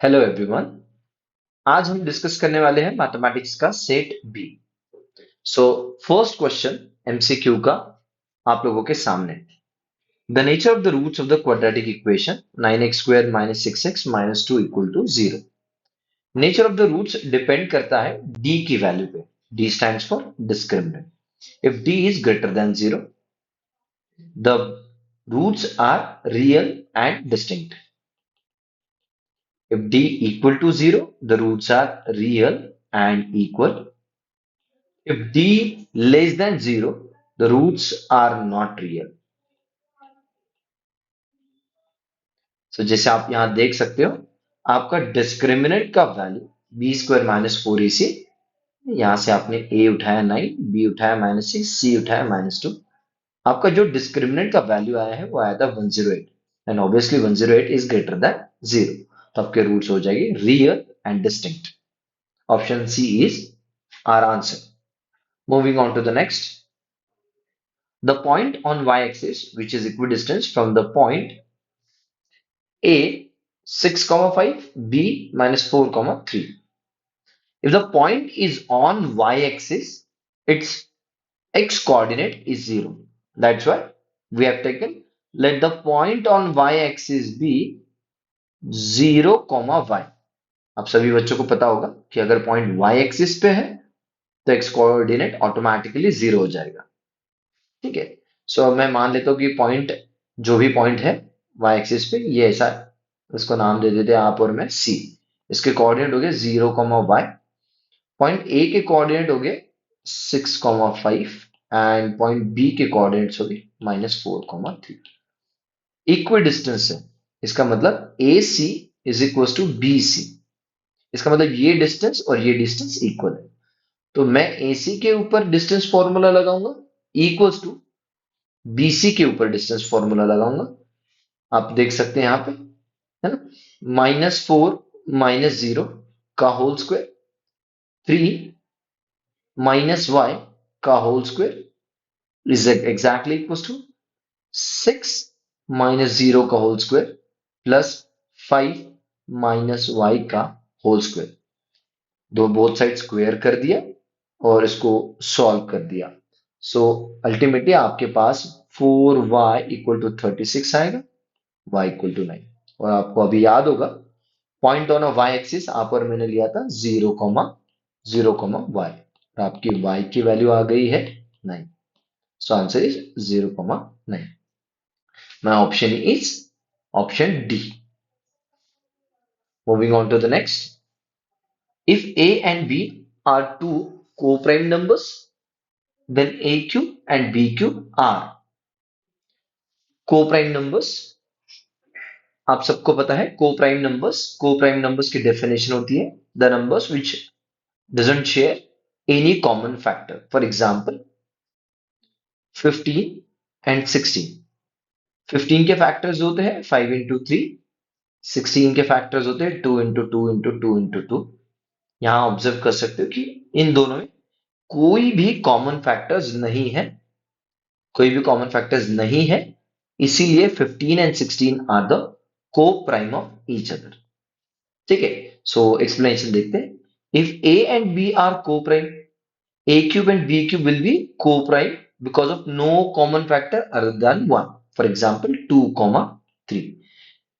Hello everyone. आज हम discuss करने वाले हैं मैथमेटिक्स का set B. So first question MCQ का आप लोगों के सामने। The nature of the roots of the quadratic equation 9x square minus 6x minus 2 equal to 0। Nature of the roots depend करता है डी की वैल्यू पे। D stands for discriminant. If D is greater than 0, the roots are real and distinct. If d equal to 0, the roots are real and equal. If d less than 0, the roots are not real. So जैसे आप यहां देख सकते हो, आपका discriminant का value b square minus four a c. यहां से आपने a उठाया 9, b उठाया माइनस सिक्स, c उठाया माइनस टू। आपका जो डिस्क्रिमिनेंट का वैल्यू आया है वो आया था 108, and obviously 108 is greater than 0। तो आपके रूट्स हो जाएगी real and distinct. Option C is our answer. Moving on to the next. The point on y-axis which is equidistant from the point A 6, 5, B minus 4, 3. If the point is on y-axis, its x coordinate is 0. That's why we have taken let the point on y-axis be 0, y. आप सभी बच्चों को पता होगा कि अगर point y axis पे है तो x कोऑर्डिनेट ऑटोमेटिकली 0 हो जाएगा। ठीक है। सो अब मैं मान लेता हूँ कि पॉइंट, जो भी पॉइंट है वाई एक्सिस पे, ये ऐसा है। इसको नाम दे देते हैं आप और मैं सी। इसके कोऑर्डिनेट हो गए 0, y। पॉइंट ए के कोऑर्डिनेट हो गए 6, 5 एंड पॉइंट बी के कोऑर्डिनेट्स हो गए -4, 3। इक्वी डिस्टेंस है, इसका मतलब a c is equal to b c. इसका मतलब ये डिस्टेंस और ये डिस्टेंस इक्वल है। तो मैं ए सी के ऊपर डिस्टेंस फॉर्मूला लगाऊंगा इक्वल्स टू बीसी के ऊपर डिस्टेंस फॉर्मूला लगाऊंगा। आप देख सकते हैं यहां पे, है ना, -4 - 0 का होल स्क्वायर, 3 -y का whole square is exactly equal to 6 -0 का होल स्क्वायर प्लस 5 -y का होल स्क्वायर। दो बोथ साइड स्क्वायर कर दिया और इसको सॉल्व कर दिया। सो अल्टीमेटली आपके पास 4y इक्वल टू 36 आएगा, y इक्वल टू 9। और आपको अभी याद होगा point on a y axis आप और मैंने लिया था 0, y। और आपकी y की वैल्यू आ गई है 9। So answer is 0, 9। My option is option D. Moving on to the next. If a and b are two co-prime numbers, then a cube and b cube are co-prime numbers। आप सबको पता है को prime numbers की definition होती है the numbers which doesn't share any common factor. For example 15 and 16। 15 के factors होते हैं 5 इंटू 3। 16 के फैक्टर्स होते हैं 2 इंटू 2 इंटू 2 इंटू 2। यहां ऑब्जर्व कर सकते हो कि इन दोनों में कोई भी कॉमन फैक्टर्स नहीं है, कोई भी कॉमन फैक्टर्स नहीं है। इसीलिए 15 and 16 are the coprime of each other. ठीक है। सो एक्सप्लेनेशन देखते हैं। If A and B are coprime, a cube and b cube will be co-prime because of no common factor other than 1. For example, 2, 3.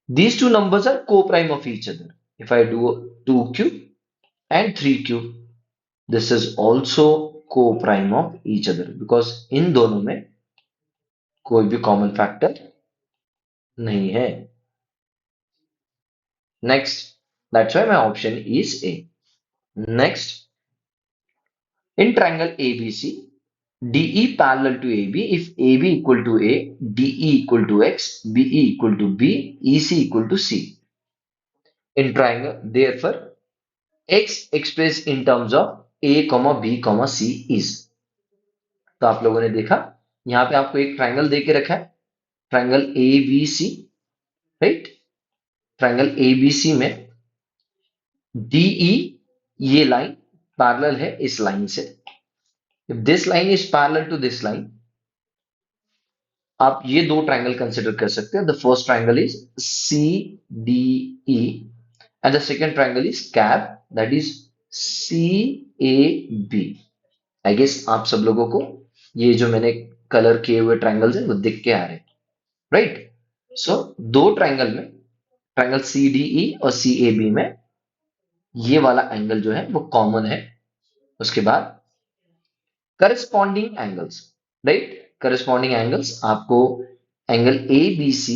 These two numbers are co-prime of each other. If I do 2 cube and 3 cube, this is also co-prime of each other because इन दोनों में कोई भी common factor नहीं है। Next, that's why my option is A. Next, in triangle ABC, DE parallel to AB, if AB equal to A, DE equal to X, BE equal to B, EC equal to C. In triangle, therefore, X expressed in terms of A, B, C is. तो आप लोगों ने देखा यहां पे आपको एक triangle दे के रखा है, triangle ABC, right. Triangle ABC में DE ये लाइन पैरेलल है इस लाइन से। If this line is parallel to this line, आप ये दो ट्रायंगल कंसिडर कर सकते हैं। The first triangle is C D E and the second triangle is CAB, that is CAB. I guess आप सब लोगों को ये जो मैंने कलर किए हुए ट्रायंगल्स हैं वो दिख के आ रहे हैं, राइट? सो दो ट्रायंगल में, ट्रायंगल CDE और CAB में ये वाला एंगल जो है वो कॉमन है। उसके बाद corresponding angles, right? Corresponding angles आपको एंगल ABC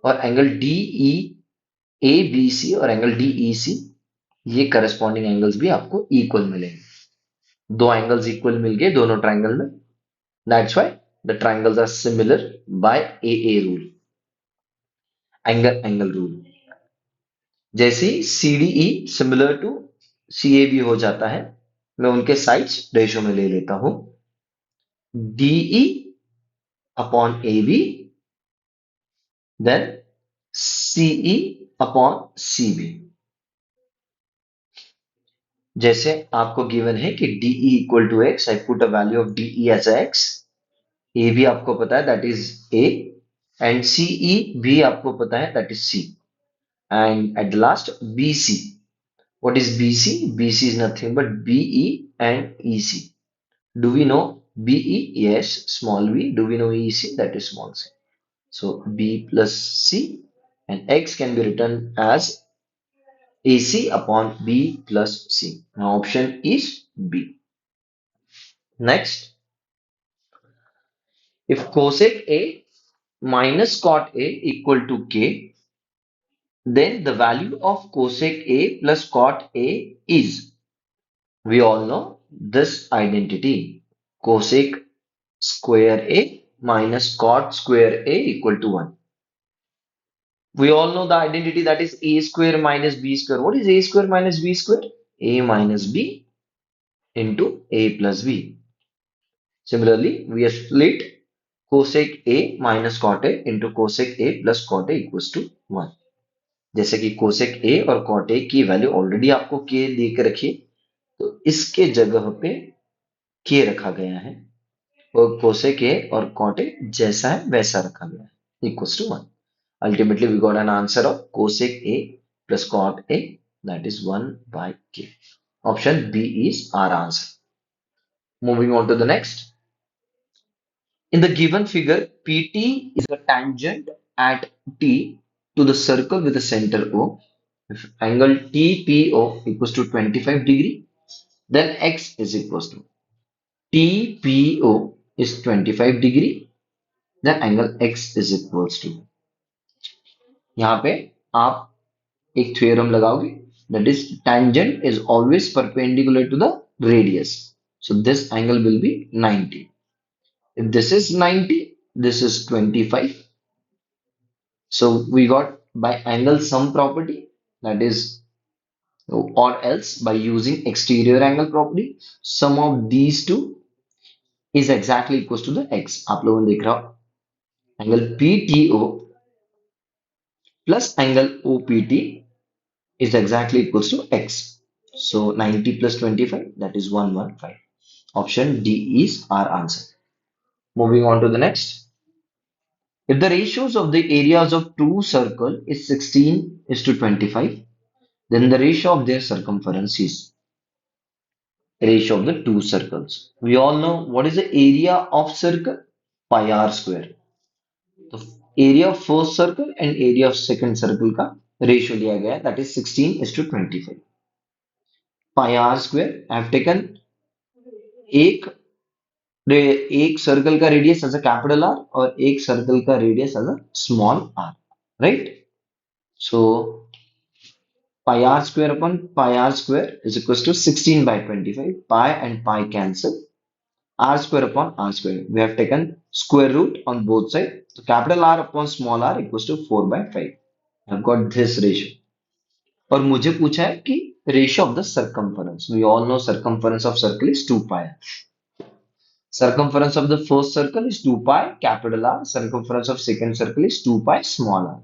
और एंगल DE, ABC और एंगल DEC, ये करस्पॉन्डिंग एंगल्स भी आपको इक्वल मिलेंगे। दो एंगल्स इक्वल मिल गए दोनों ट्रायंगल में, that's why the triangles are similar by AA रूल, एंगल एंगल रूल। जैसे ही CDE सिमिलर टू CAB हो जाता है, मैं उनके साइड्स रेशो में ले लेता हूं, DE upon AB, then CE upon CB। जैसे आपको गिवन है कि DE equal to x, I put a value of DE as x, A भी आपको पता है that is A, and CE भी आपको पता है that is C, and at the last BC। What is BC? BC is nothing but BE and EC. Do we know BE? Yes, small v. Do we know EC? That is small c. So B plus C, and x can be written as AC upon B plus C. Now option is B. Next, if cosec A minus cot A equal to K, then the value of cosec A plus cot A is, we all know this identity, cosec square A minus cot square A equal to 1. We all know the identity, that is A square minus B square. What is A square minus B square? A minus B into A plus B. Similarly, we have split cosec A minus cot A into cosec A plus cot A equals to 1. जैसे कि cosec A और cot A की value already आपको K दे के रखी है, तो इसके जगह पे K रखा गया है, और cosec A और cot A जैसा है वैसा रखा गया है, equals to 1. Ultimately, we got an answer of cosec A plus cot A, that is 1 by K. Option B is our answer. Moving on to the next. In the given figure, PT is a tangent at T to the circle with the center O. If angle TPO equals to 25 degree, then X is equals to TPO is 25 degree, then angle X is equals to, यहाँ पे आप एक theorem लगाओगे, that is tangent is always perpendicular to the radius. So this angle will be 90. If this is 90, this is 25. So we got by angle sum property, that is, or else by using exterior angle property, sum of these two is exactly equals to the x. आप लोगों ने देख रहा हो angle PTO plus angle OPT is exactly equals to x. So 90 plus 25, that is 115. Option D is our answer. Moving on to the next. If the ratios of the areas of two circle is 16 is to 25, then the ratio of their circumference is ratio of the two circles. We all know what is the area of circle? Pi r square. The area of first circle and area of second circle का ratio लिया गया है, that is 16 is to 25. Pi r square, I have taken एक एक circle का radius as a capital R और एक circle का radius as a small R, right? So pi r square upon pi r square is equals to 16 by 25. Pi and pi cancel. R square upon r square. We have taken square root on both sides. So capital R upon small r equals to 4 by 5. I've got this ratio. और मुझे पूछा है कि ratio of the circumference. We all know circumference of circle is 2 pi. Circumference of the first circle is 2 pi capital R. Circumference of second circle is 2 pi small r.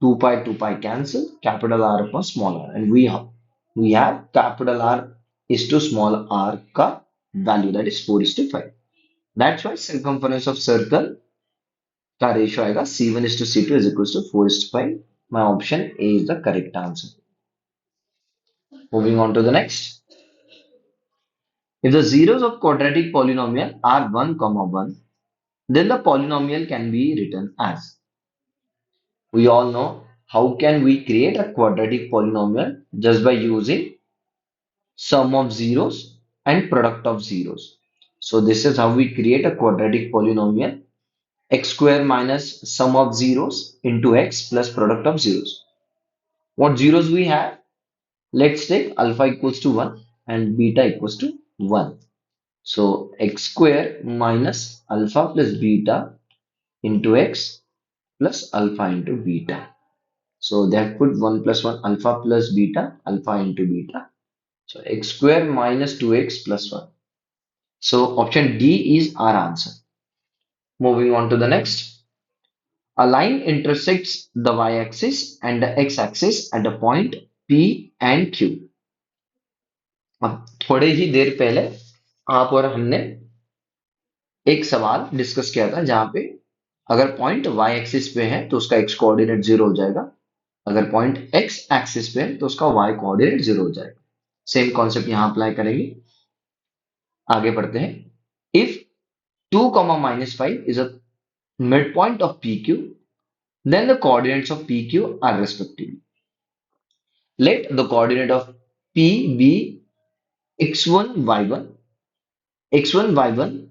2 pi cancel, capital R upon small r, and we have capital R is to small r का value, that is 4 is to 5. That's why circumference of circle का ratio आएगा C1 is to C2 is equals to 4 is to 5. My option A is the correct answer. Moving on to the next. If the zeros of quadratic polynomial are 1 comma 1, then the polynomial can be written as. We all know how can we create a quadratic polynomial just by using sum of zeros and product of zeros. So this is how we create a quadratic polynomial: x square minus sum of zeros into x plus product of zeros. What zeros we have? Let's take alpha equals to 1 and beta equals to 1. So x square minus alpha plus beta into x plus alpha into beta. So they have put 1 plus 1 alpha plus beta, alpha into beta. So x square minus 2x plus 1. So option D is our answer. Moving on to the next. A line intersects the y-axis and the x-axis at a point P and Q. अब थोड़े ही देर पहले आप और हमने एक सवाल discuss किया था जहां पे अगर पॉइंट y एक्सिस पे है तो उसका x कोऑर्डिनेट जीरो हो जाएगा, अगर पॉइंट x एक्सिस पे है तो उसका y कोऑर्डिनेट जीरो हो जाएगा. सेम कॉन्सेप्ट यहां अप्लाई करेंगे. आगे बढ़ते हैं. If 2 minus 5 is a midpoint of PQ, then the coordinates of PQ are respectively. Let the coordinate of P be x1 y1, x1 y1,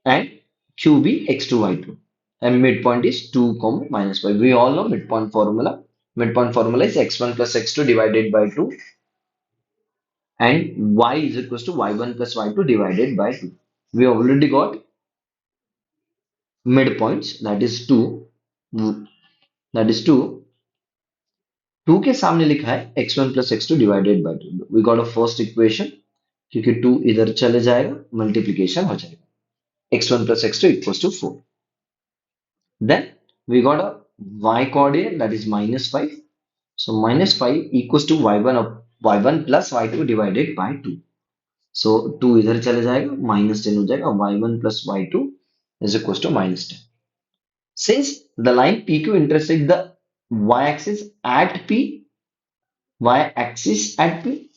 and Q be x2 y2. And midpoint is 2 minus 5. We all know midpoint formula. Midpoint formula is x1 plus x2 divided by 2, and y is equals to y1 plus y2 divided by 2. We already got midpoints, that is 2. That is 2. 2 के सामने लिखा है x1 plus x2 divided by 2. We got a first equation क्योंकि 2 इधर चले जाएगा, multiplication हो जाएगा. x1 plus x2 equals to 4. Then we got a y coordinate, that is minus 5. So minus 5 equals to y1 plus y2 divided by 2. So 2 इधर चले जाएगा, minus 10 हो जाएगा. y1 plus y2 is equals to minus 10. Since the line PQ intersects the y-axis at P, y-axis at P,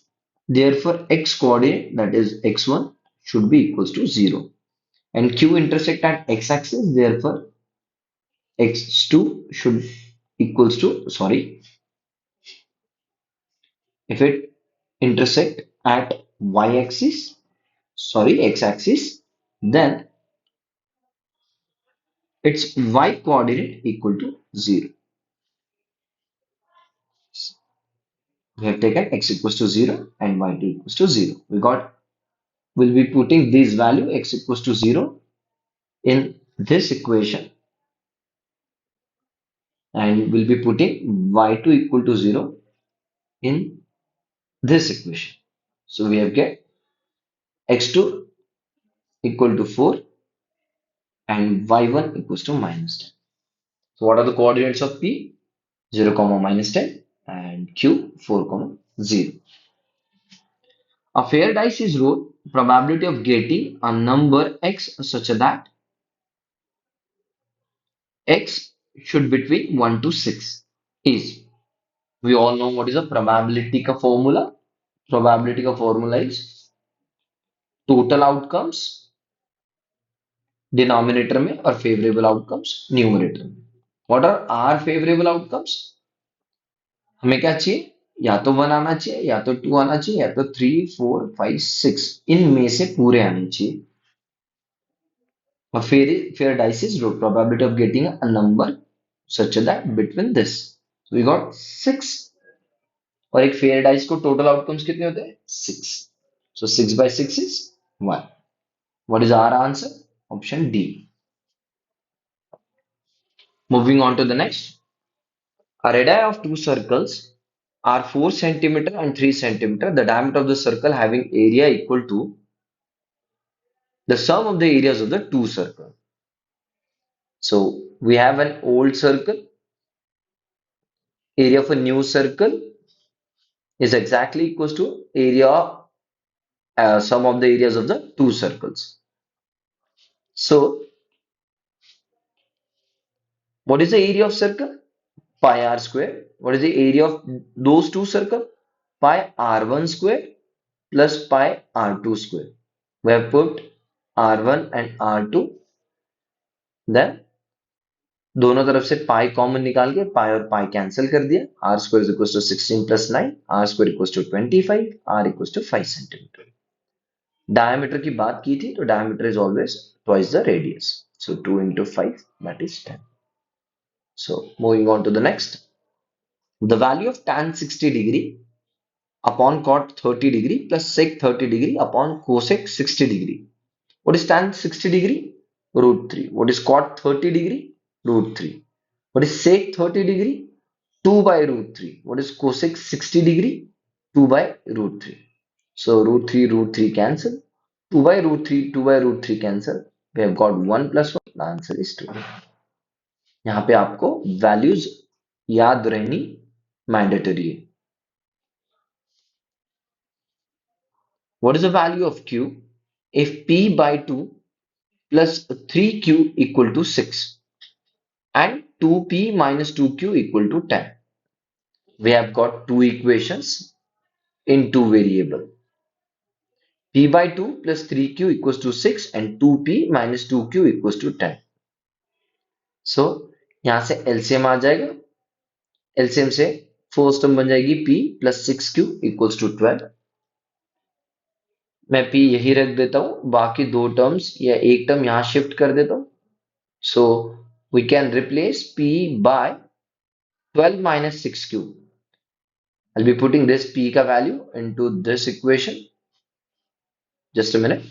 therefore x coordinate, that is x1, should be equals to 0. And Q intersect at x-axis, therefore x2 should equals to, sorry, if it intersect at y-axis, sorry, x-axis, then its y coordinate equal to 0. We have taken x equals to 0 and y2 equals to 0. We'll be putting this value x equals to 0 in this equation, and we'll be putting y2 equal to 0 in this equation. So we have get x2 equal to 4 and y1 equals to minus 10. So what are the coordinates of P? 0, minus 10, and Q 4, 0. A fair dice is rolled. Probability of getting a number x such that x should between 1 to 6 is. We all know what is a probability का formula. Probability का formula is total outcomes denominator में और favorable outcomes numerator में. What are our favorable outcomes? हमें क्या चाहिए? या तो 1 आना चाहिए, या तो 2 आना चाहिए, या तो 3, 4, 5, 6 इनमें से पूरे आने चाहिए. A fair dice is roll. Probability of getting a number such that between this. So we got 6. और एक fair dice को total outcomes कितने होते हैं? 6. So 6 by 6 is 1. What is our answer? Option D. Moving on to the next. A radii of two circles are 4 centimeter and 3 centimeter. The diameter of the circle having area equal to the sum of the areas of the two circles. So we have an old circle. Area of a new circle is exactly equals to area sum of the areas of the two circles. So what is the area of circle? pi r square. What is the area of those two circles? Pi r1 square plus pi r2 square. We have put r1 and r2, then दोनों तरफ से pi common निकाल के पाई और पाई cancel कर दिया. R square is equal to 16 plus 9, R square equal to 25, R equal to 5 centimetre. Diameter की बात की थी तो diameter is always twice the radius, so 2 into 5, that is 10. So moving on to the next, the value of tan 60 degree upon cot 30 degree plus sec 30 degree upon cosec 60 degree. What is tan 60 degree? Root 3. What is cot 30 degree? Root 3. What is sec 30 degree? 2 by root 3. What is cosec 60 degree? 2 by root 3. So root 3 cancel. 2 by root 3, 2 by root 3 cancel. We have got 1 plus 1. The answer is 2. यहाँ पे आपको values याद रहनी mandatory है. What is the value of Q if P by 2 plus 3Q equal to 6 and 2P minus 2Q equal to 10? We have got two equations in two variable. P by 2 plus 3Q equals to 6 and 2P minus 2Q equals to 10. So, यहाँ से LCM आ जाएगा. LCM से first term बन जाएगी P plus 6Q equals to 12. मैं P यही रख देता हूँ, बाकी दो टर्म्स या एक टर्म यहाँ शिफ्ट कर देता हूँ. So we can replace P by 12 minus 6Q. I'll be putting this P ka value into this equation. Just a minute.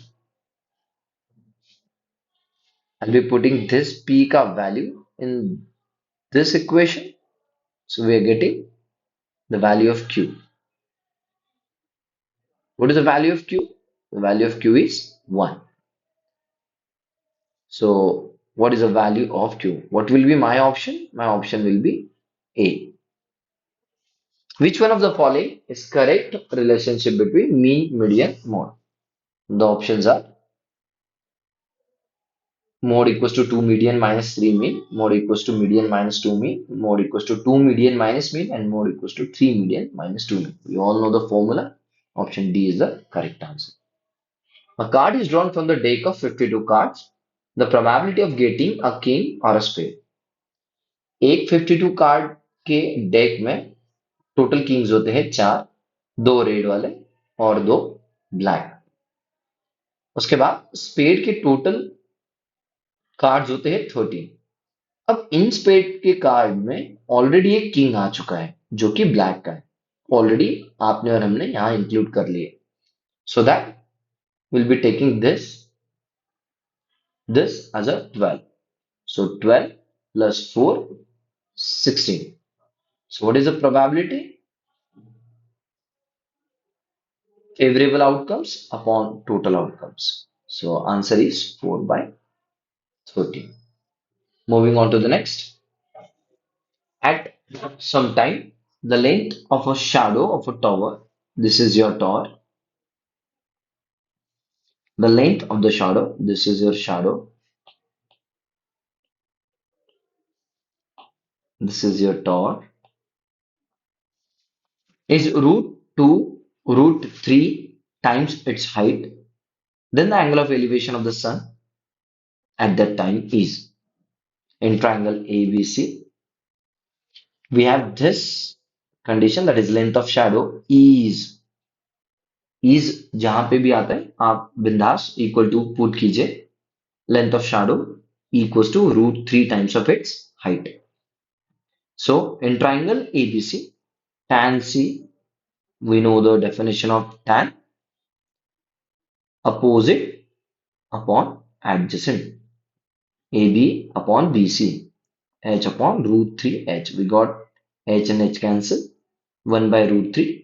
I'll be putting this P ka value in this equation. So we are getting the value of Q. What is the value of Q? The value of Q is 1. So what is the value of Q? What will be my option? My option will be A. Which one of the following is correct relationship between mean, median, mode? The options are mode equals to 2 median minus 3 mean, mode equals to median minus 2 mean, mode equals to 2 median minus mean, and mode equals to 3 median minus 2 mean. We all know the formula. Option D is the correct answer. A card is drawn from the deck of 52 cards. The probability of getting a king or a spade. एक 52 card के deck में total Kings होते हैं 4, 2 red वाले और 2 black. उसके बाद spade के टोटल कार्ड्स होते हैं 13. अब इन स्पेड के कार्ड में ऑलरेडी एक किंग आ चुका है जो कि ब्लैक का है. ऑलरेडी आपने और हमने यहां इंक्लूड कर लिए. So that will be taking this as a 12. So 12 plus 4, 16. So what is the probability? Favorable outcomes upon total outcomes. So answer is 4 by 13. Moving on to the next. At some time, the length of a shadow of a tower, this is your tower. The length of the shadow, this is your shadow. This is your tower. Is root 2 root 3 times its height. Then the angle of elevation of the sun at that time is. In triangle ABC, we have this condition, that is length of shadow is जहां पे भी आता है आप बिंदास equal to put कीजिए. Length of shadow equals to root 3 times of its height. So in triangle ABC, tan C, we know the definition of tan: opposite upon adjacent. AB upon BC, H upon root 3H. We got H and H cancel. 1 by root 3.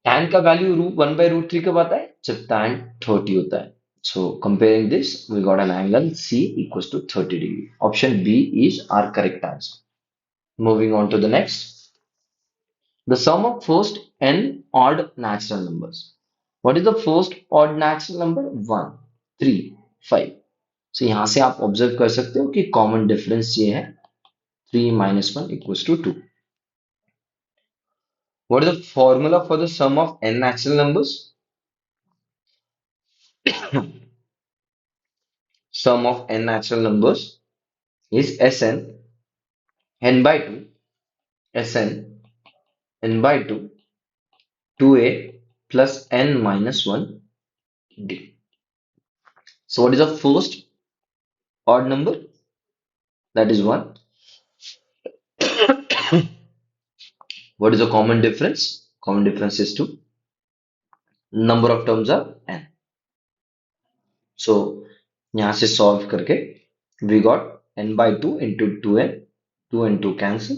Tan का value 1 by root 3 कब आता है? जब tan 30 होता है. So comparing this, we got an angle C equals to 30 degree. Option B is our correct answer. Moving on to the next. The sum of first n odd natural numbers. What is the first odd natural number? 1, 3, 5. So यहाँ से आप observe कर सकते हो कि common difference ये है 3 minus 1 equals to 2. What is the formula for the sum of n natural numbers? Sum of n natural numbers is Sn n by 2 Sn n by 2 2a plus n minus 1 d. So what is the first odd number? That is 1. What is the common difference? Common difference is 2. Number of terms are n. So यहाँ से solve करके we got n by 2 into 2n. 2 and 2 cancel.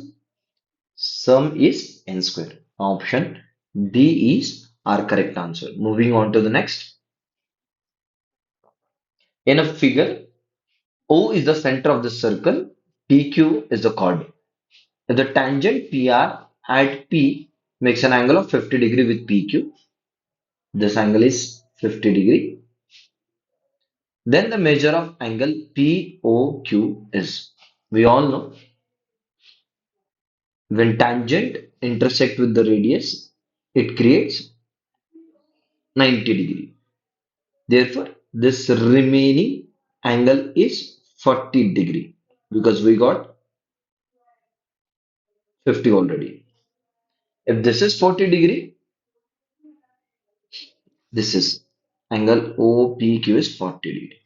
Sum is n square. Option D is our correct answer. Moving on to the next. In a figure, O is the center of the circle, PQ is the chord. If the tangent PR at P makes an angle of 50 degree with PQ, this angle is 50 degree. Then the measure of angle POQ is. We all know when tangent intersect with the radius, it creates 90 degree. Therefore, this remaining angle is 40 degree because we got 50 already. If this is 40 degree, this is angle OPQ is 40 degree.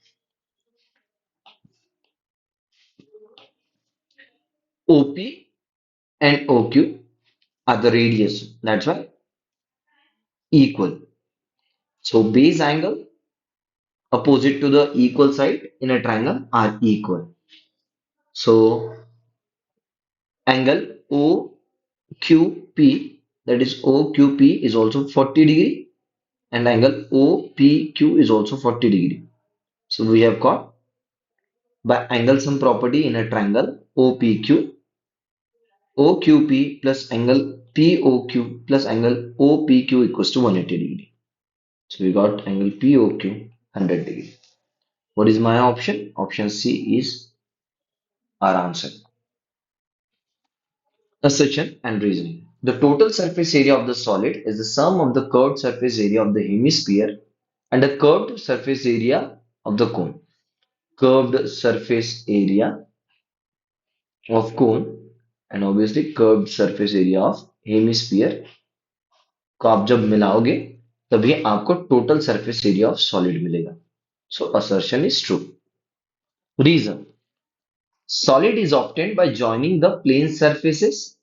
OP and OQ are the radius. That's why equal. So base angle opposite to the equal side in a triangle are equal. So angle OQP, that is OQP, is also 40 degree and angle OPQ is also 40 degree. So we have got by angle sum property in a triangle OPQ, OQP plus angle POQ plus angle OPQ equals to 180 degree. So we got angle POQ 100 degree. What is my option? Option C is our answer. Assertion and reasoning. The total surface area of the solid is the sum of the curved surface area of the hemisphere and the curved surface area of the cone. Curved surface area of cone and obviously curved surface area of hemisphere को आप जब मिलाओगे तभी आपको total surface area of solid मिलेगा. So assertion is true. Reason. Solid is obtained by joining the plane surfaces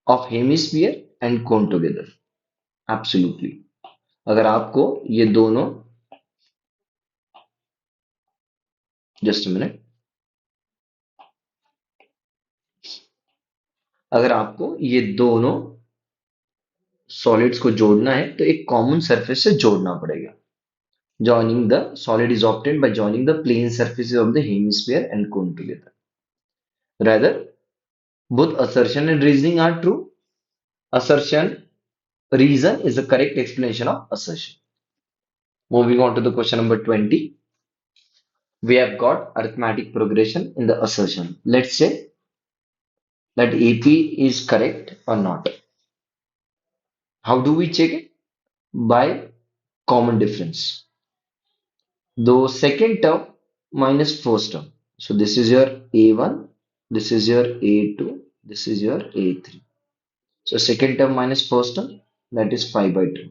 of hemisphere and cone together. Absolutely. अगर आपको ये दोनों जस्ट मिनट अगर आपको ये दोनों सॉलिड्स को जोड़ना है तो एक कॉमन सरफेस से जोड़ना पड़ेगा. Joining the solid is obtained by joining the plane surfaces of the hemisphere and cone together. Rather, both assertion and reasoning are true. Assertion, reason is the correct explanation of assertion. Moving on to the question number 20. We have got arithmetic progression in the assertion. Let's say that AP is correct or not. How do we check it? By common difference. The second term minus first term. So this is your A1, this is your A2, this is your A3. So second term minus first term, that is 5 by 2.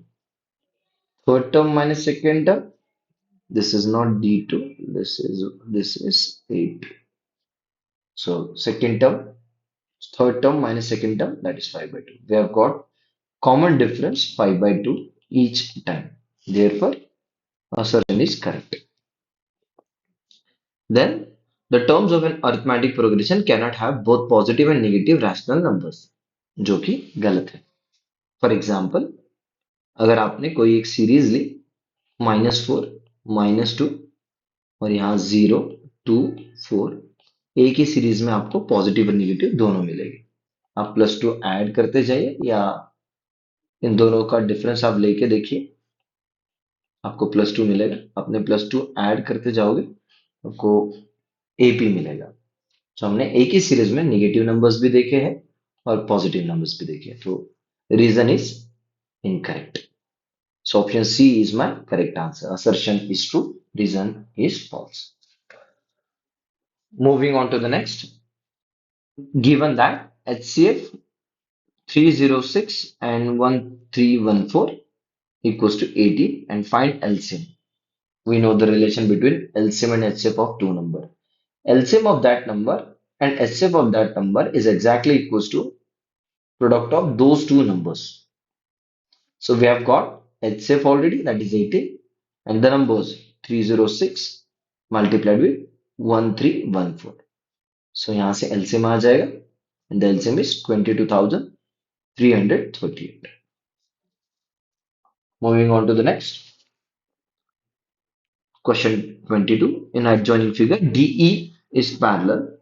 Third term minus second term, this is not D2, this is A2. So second term, third term minus second term, that is 5 by 2. We have got common difference 5 by 2 each time. Therefore, assertion is correct. Then the terms of an arithmetic progression cannot have both positive and negative rational numbers, जो कि गलत है. For example अगर आपने कोई एक series ली -4 -2 और यहाँ 0 2 4, एक ही सीरीज में आपको पॉजिटिव और निगेटिव दोनों मिलेंगे. आप +2 ऐड करते जाइए या इन दोनों का डिफरेंस आप लेके देखिए, आपको +2 मिलेगा. अपने +2 ऐड करते जाओगे आपको AP मिलेगा. तो हमने एक ही सीरीज में नेगेटिव नंबर्स भी देखे हैं और पॉजिटिव नंबर्स भी देखे हैं, तो reason is incorrect. So option C is my correct answer. Assertion is true, reason is false. Moving on to the next. Given that HCF 306 and 1314 equals to 80 and find LCM. We know the relation between LCM and HCF of two numbers. LCM of that number and HCF of that number is exactly equals to product of those two numbers. So we have got HCF already, that is 80, and the numbers 306 multiplied with 1314. So यहाँ से LCM आ जाएगा, and the LCM is 22,338. Moving on to the next. Question 22. In adjoining figure, DE is parallel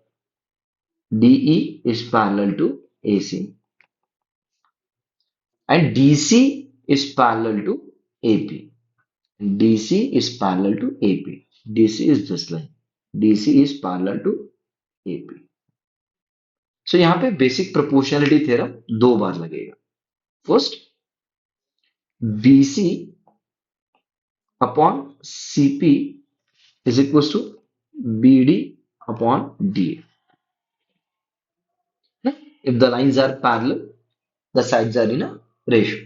to AC, and DC is parallel to AP. DC is parallel to AP. DC is this line. DC is parallel to AP. So यहाँ पे basic proportionality theorem दो बार लगेगा. First, BC upon CP is equals to BD upon DA. If the lines are parallel, the sides are in a ratio.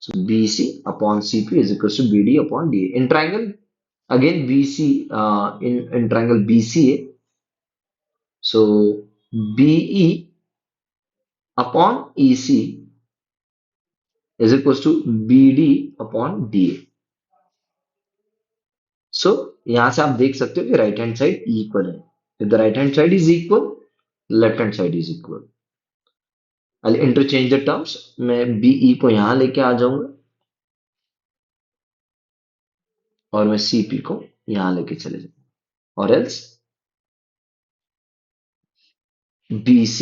So BC upon CP is equals to BD upon DA. In triangle, again BC in triangle BCA, so BE upon EC is equals to BD upon DA. So यहाँ से आप देख सकते हो कि right hand side equal है. If the right hand side is equal, left hand side is equal. I'll interchange the terms. मैं BE को यहाँ लेके आ जाऊंगा और मैं CP को यहाँ लेके चले जाऊंगा, और else BC,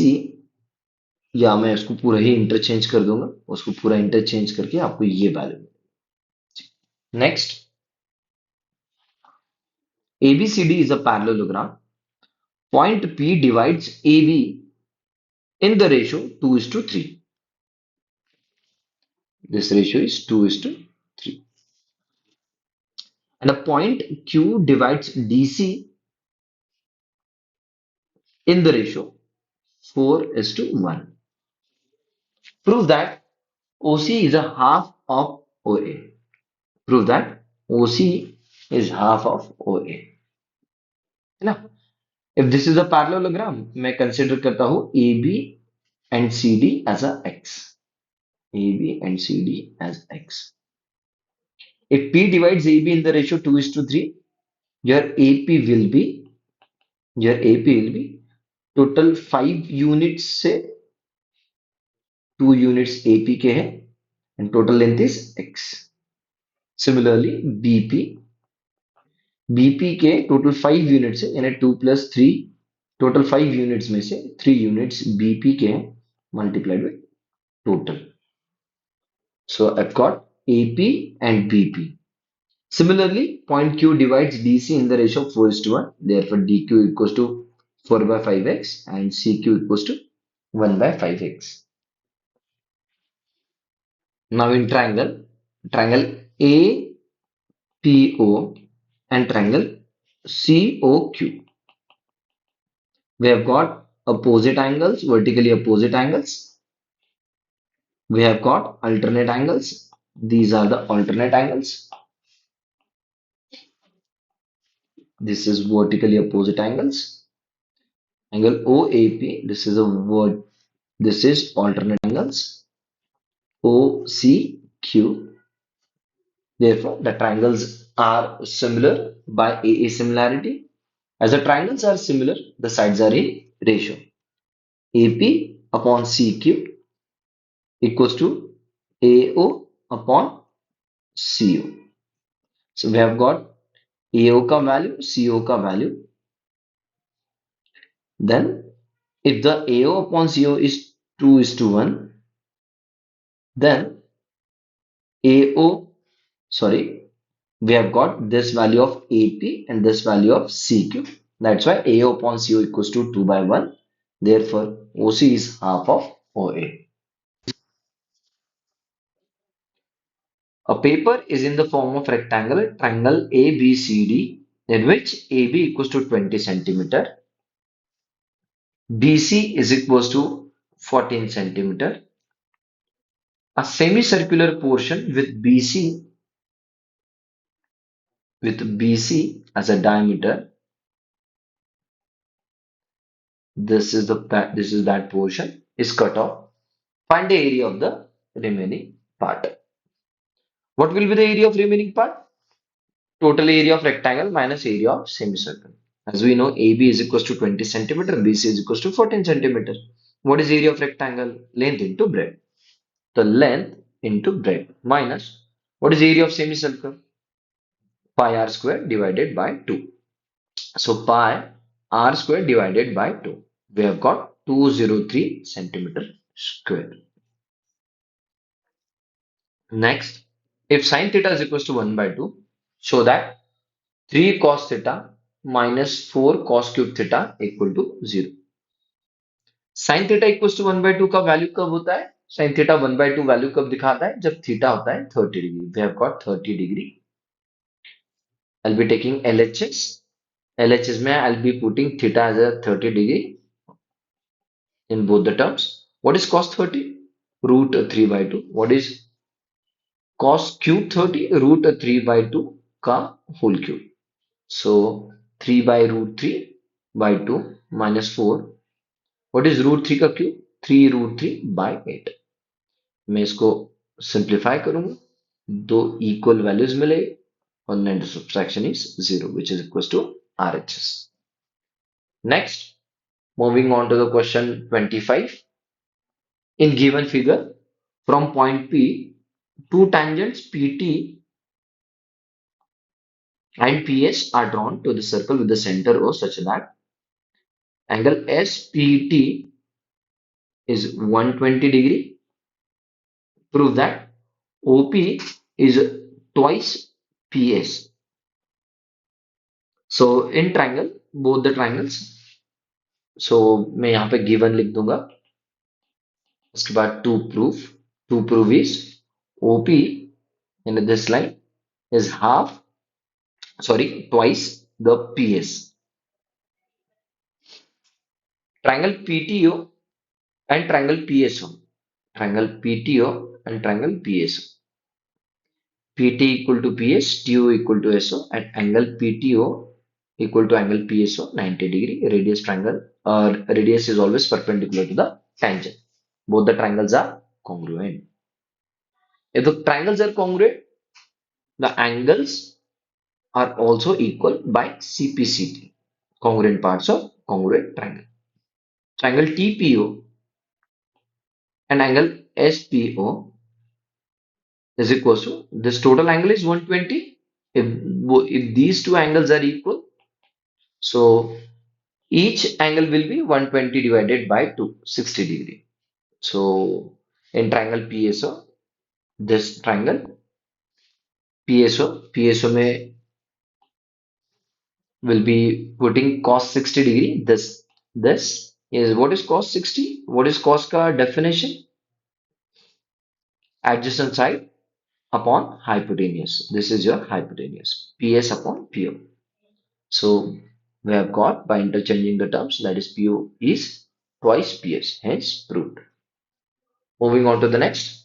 या मैं उसको पूरा ही इंटरचेंज कर दूंगा, उसको पूरा इंटरचेंज करके आपको ये वैल्यू मिलेगी. Next, ABCD is a parallelogram. Point P divides AB in the ratio 2:3. This ratio is 2:3. And a point Q divides DC in the ratio 4:1. Prove that OC is a half of OA. Prove that OC is half of OA. है ना? If this is a parallelogram, मैं consider करता हूँ AB and CD as a X. AB and CD as X. If P divides AB in the ratio 2:3, your AP will be total 5 units से 2 units AP के हैं and total length is X. Similarly, BP के total 5 units है, यानी 2 plus 3, total 5 units में से 3 units BP के हैं multiplied with total. So I've got AP and BP. Similarly, point Q divides DC in the ratio of 4:1. Therefore, DQ equals to 4/5x and CQ equals to 1/5x. Now in triangle APO and triangle COQ, we have got opposite angles, vertically opposite angles. We have got alternate angles. These are the alternate angles. This is vertically opposite angles. Angle OAP, this is a word. This is alternate angles. OCQ. Therefore, the triangles are similar by AA similarity. As the triangles are similar, the sides are in ratio. AP upon CQ equals to AO upon CO. So we have got AO ka value, CO ka value. Then if the AO upon CO is 2:1, then AO, sorry, we have got this value of AP and this value of CQ. That's why AO upon CO equals to 2 by 1. Therefore, OC is half of OA. A paper is in the form of rectangle triangle ABCD in which AB equals to 20 centimeter, BC is equals to 14 centimeter. A semicircular portion with BC as a diameter. This is that portion is cut off. Find the area of the remaining part. What will be the area of remaining part? Total area of rectangle minus area of semicircle. As we know, AB is equals to 20 centimeter, BC is equals to 14 centimeter. What is area of rectangle? Length into breadth. The length into breadth minus what is area of semicircle? Pi r square divided by 2. So pi r square divided by 2. We have got 203 centimeter square. Next, if sin theta is equals to 1 by 2, show that 3 cos theta minus 4 cos cube theta equal to 0. Sin theta equals to 1 by 2 का value कब होता है? Sin theta 1 by 2 value कब दिखाता है? जब theta होता है 30 degree. We have got 30 degree. I'll be taking LHS. LHS में I'll be putting theta as a 30 degree in both the terms. What is cos 30? Root 3 by 2. What is cos cube 30? Root 3 by 2 का whole cube. So 3 by root 3 by 2 minus 4. What is root 3 का cube? 3 root 3 by 8. मैं इसको simplify करूंगा, दो equal values मिले और net subtraction is 0 which is equals to RHS. Next, moving on to the question 25. In given figure, from point P, two tangents PT and PS are drawn to the circle with the center O such that angle SPT is 120 degree. Prove that OP is twice PS. So in triangle, both the triangles. So मैं यहाँ पे given लिख दूंगा. उसके बाद to prove is OP in this line is twice the PS. Triangle PTO and triangle PSO. Triangle PTO and triangle PSO. PT equal to PS, TO equal to SO, and angle PTO equal to angle PSO 90 degree. Radius is always perpendicular to the tangent. Both the triangles are congruent. If the triangles are congruent, the angles are also equal by CPCT. Congruent parts of congruent triangle. Triangle TPO and angle SPO is equal to this total angle is 120. If these two angles are equal, so each angle will be 120 divided by 2, 60 degree. So in triangle PSO, this triangle PSO में will be putting cos 60 degree. This is what is cos 60? What is cos का definition? Adjacent side upon hypotenuse. This is your hypotenuse. PS upon PO. So we have got by interchanging the terms that is PO is twice PS. Hence proved. Moving on to the next.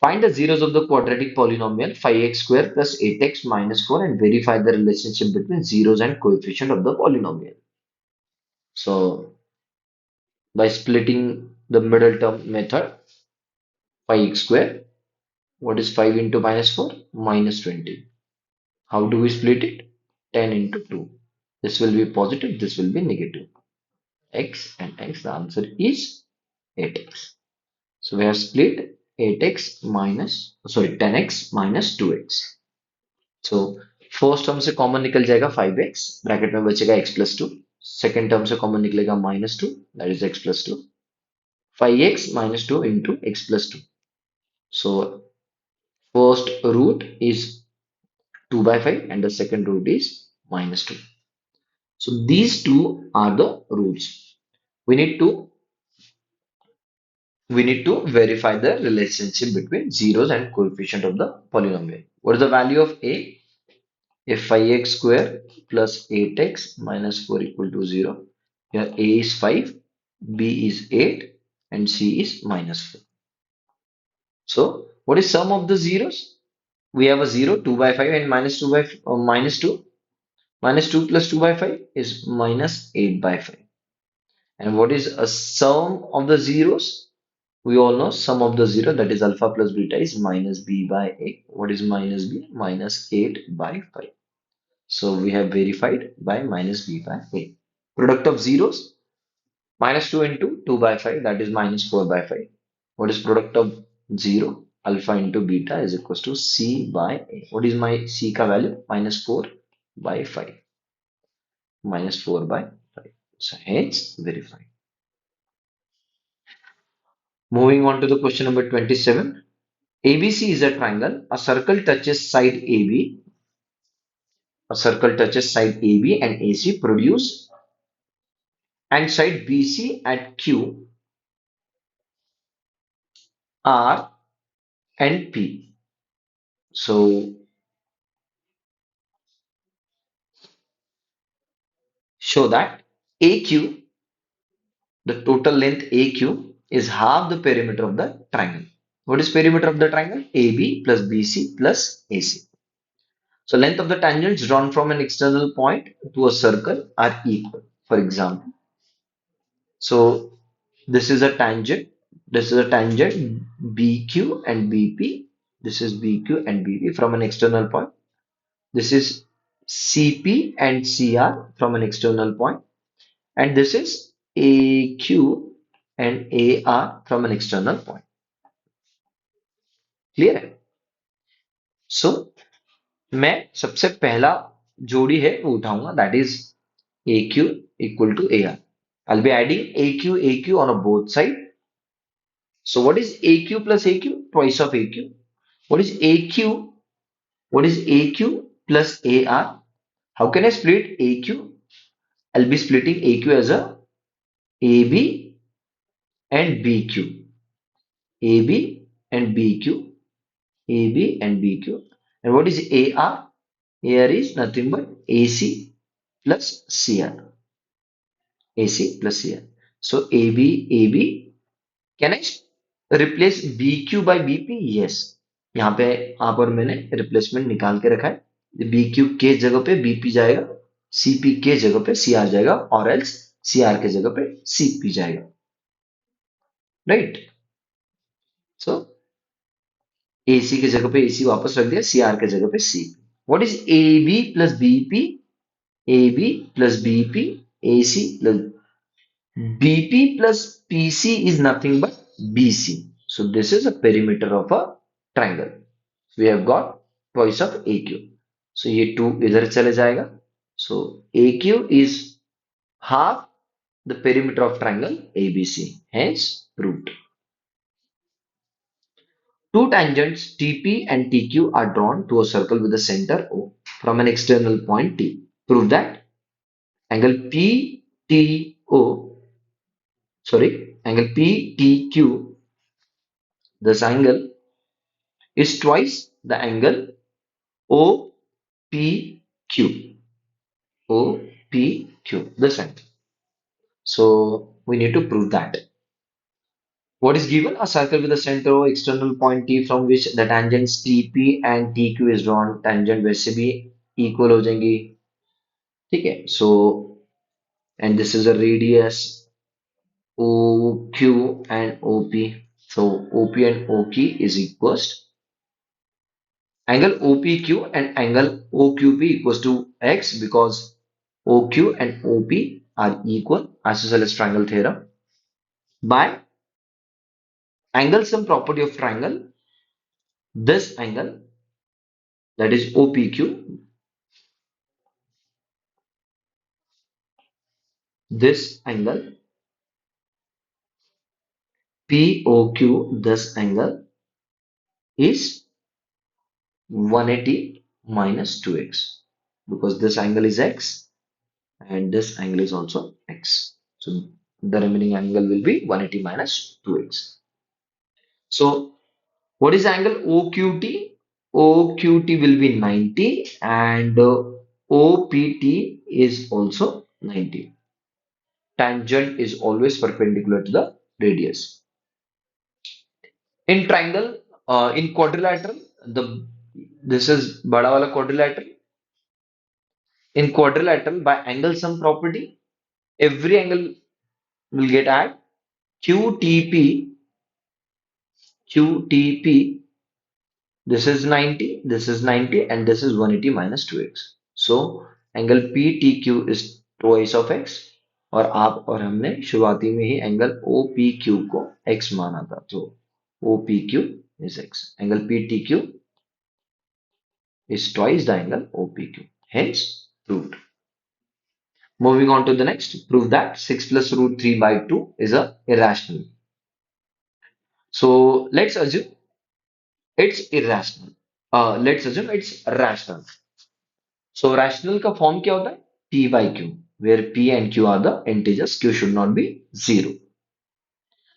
Find the zeros of the quadratic polynomial 5x square plus 8x minus 4 and verify the relationship between zeros and coefficient of the polynomial. So by splitting the middle term method, 5x square, what is 5 into minus 4? Minus 20. How do we split it? 10 into 2. This will be positive, this will be negative. X and x, the answer is 8x. So we have split 8x minus, 10x minus 2x. So first term से common निकल जाएगा 5x, bracket में बचेगा x plus 2. Second term से common निकलेगा minus 2, that is x plus 2. 5x minus 2 into x plus 2. So first root is 2 by 5 and the second root is minus 2. So these two are the rules. We need to we need to verify the relationship between zeros and coefficient of the polynomial. What is the value of a? If 5x square plus 8x minus 4 equal to 0. Here a is 5, b is 8, and c is minus 4. So what is sum of the zeros? We have a 0, 2 by 5, and minus 2 by minus 2. Minus 2 plus 2 by 5 is minus 8 by 5. And what is a sum of the zeros? We all know sum of the zero, that is alpha plus beta, is minus b by a. What is minus b? Minus 8 by 5. So we have verified by minus b by a. Product of zeros, minus 2 into 2 by 5, that is minus 4 by 5. What is product of 0? Alpha into beta is equals to c by a. What is my c ka value? Minus 4 by 5. Minus 4 by 5. So hence verified. Moving on to the question number 27. ABC is a triangle. A circle touches side AB. A circle touches side AB and AC produce, and side BC at Q, R, and P. So show that AQ, the total length AQ, is half the perimeter of the triangle. What is perimeter of the triangle? AB plus BC plus AC. So length of the tangents drawn from an external point to a circle are equal. For example, so this is a tangent. This is a tangent BQ and BP. This is BQ and BP from an external point. This is CP and CR from an external point. And this is AQ and AR from an external point. Clear है? So मैं सबसे पहला जोड़ी है वो उठाऊंगा, that is AQ equal to AR. I'll be adding AQ on a both side. So what is AQ plus AQ? Twice of AQ. What is AQ? What is AQ plus AR? How can I split AQ? I'll be splitting AQ as a AB and BQ. AB and BQ. AB and BQ. And what is AR? AR is nothing but AC plus CR. AC plus CR. So AB, AB. Can I replace BQ by BP? Yes. यहाँ पे आप और मैंने replacement निकाल के रखा है। BQ के जगह पे BP जाएगा, CP के जगह पे CR जाएगा, और एल्स CR के जगह पे CP जाएगा, राइट। सो AC के जगह पे AC वापस रख दिया, CR के जगह पे CP. What is AB plus BP? AB plus BP, AC plus BP plus PC is nothing but BC. So this is a perimeter of a triangle. We have got twice of AQ. So ये 2 इधर चले जाएगा. So AQ is half the perimeter of triangle ABC. Hence proved. Two tangents TP and TQ are drawn to a circle with a center O from an external point T. Prove that angle PTO, angle PTQ, this angle is twice the angle OPQ. OPQ, this angle. So we need to prove that. What is given? A circle with a center O, external point T from which the tangents TP and TQ is drawn. Tangent वैसे भी equal हो जाएंगी, ठीक है? So and this is a radius OQ and OP. So OP and OQ is equals angle OPQ and angle OQP equals to X, because OQ and OP are equal, isosceles triangle theorem. By angle sum property of triangle, this angle, that is OPQ, this angle POQ, this angle is 180 minus 2x, because this angle is X and this angle is also x. So the remaining angle will be 180 minus 2x. So what is angle OQT? OQT will be 90 and OPT is also 90. Tangent is always perpendicular to the radius. In triangle, in quadrilateral, the this is bada wala quadrilateral. In quadrilateral, by angle sum property, every angle will get add. QTP, QTP, this is 90, this is 90, and this is 180 minus 2x. So angle PTQ is twice of x. और आप और हमने शुरुआती में ही angle OPQ को x माना था, तो OPQ is x. Angle PTQ is twice the angle OPQ. Hence, proved. Moving on to the next, prove that 6 plus root 3 by 2 is a irrational. So let's assume it's irrational. Let's assume it's rational. So rational का form क्या होता है? P by Q, where P and Q are the integers. Q should not be 0.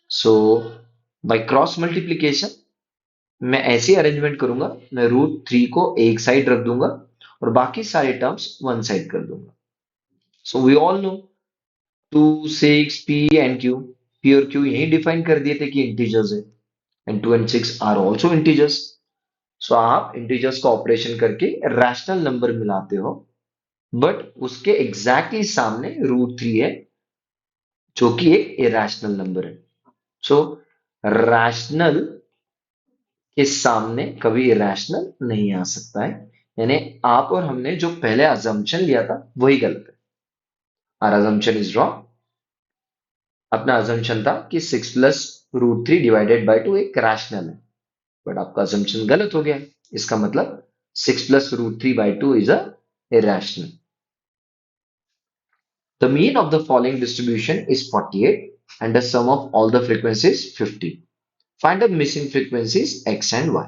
So by cross multiplication मैं ऐसी arrangement करूंगा, मैं root three को एक साइड रख दूंगा और बाकी सारे टर्म्स वन साइड कर दूंगा. So we all know 2 6 P and Q. P और Q यही डिफाइन कर दिए थे कि इंटीजर्स है, and 2 and 6 are also integers. So आप इंटीजर्स का ऑपरेशन करके रैशनल नंबर मिलाते हो, बट उसके एग्जैक्टली सामने रूट थ्री है जो कि एक इरेशनल नंबर है. सो रैशनल के सामने कभी इरेशनल नहीं आ सकता है. यानी आप और हमने जो पहले अजम्पशन लिया था वही गलत है. Our assumption is wrong. अपना अजम्पशन था कि 6 plus root three divided by two एक रैशनल है, बट आपका अजम्पशन गलत हो गया. इसका मतलब 6 plus root three by two is a irrational. The mean of the following distribution is 48 and the sum of all the frequencies 50. Find the missing frequencies x and y.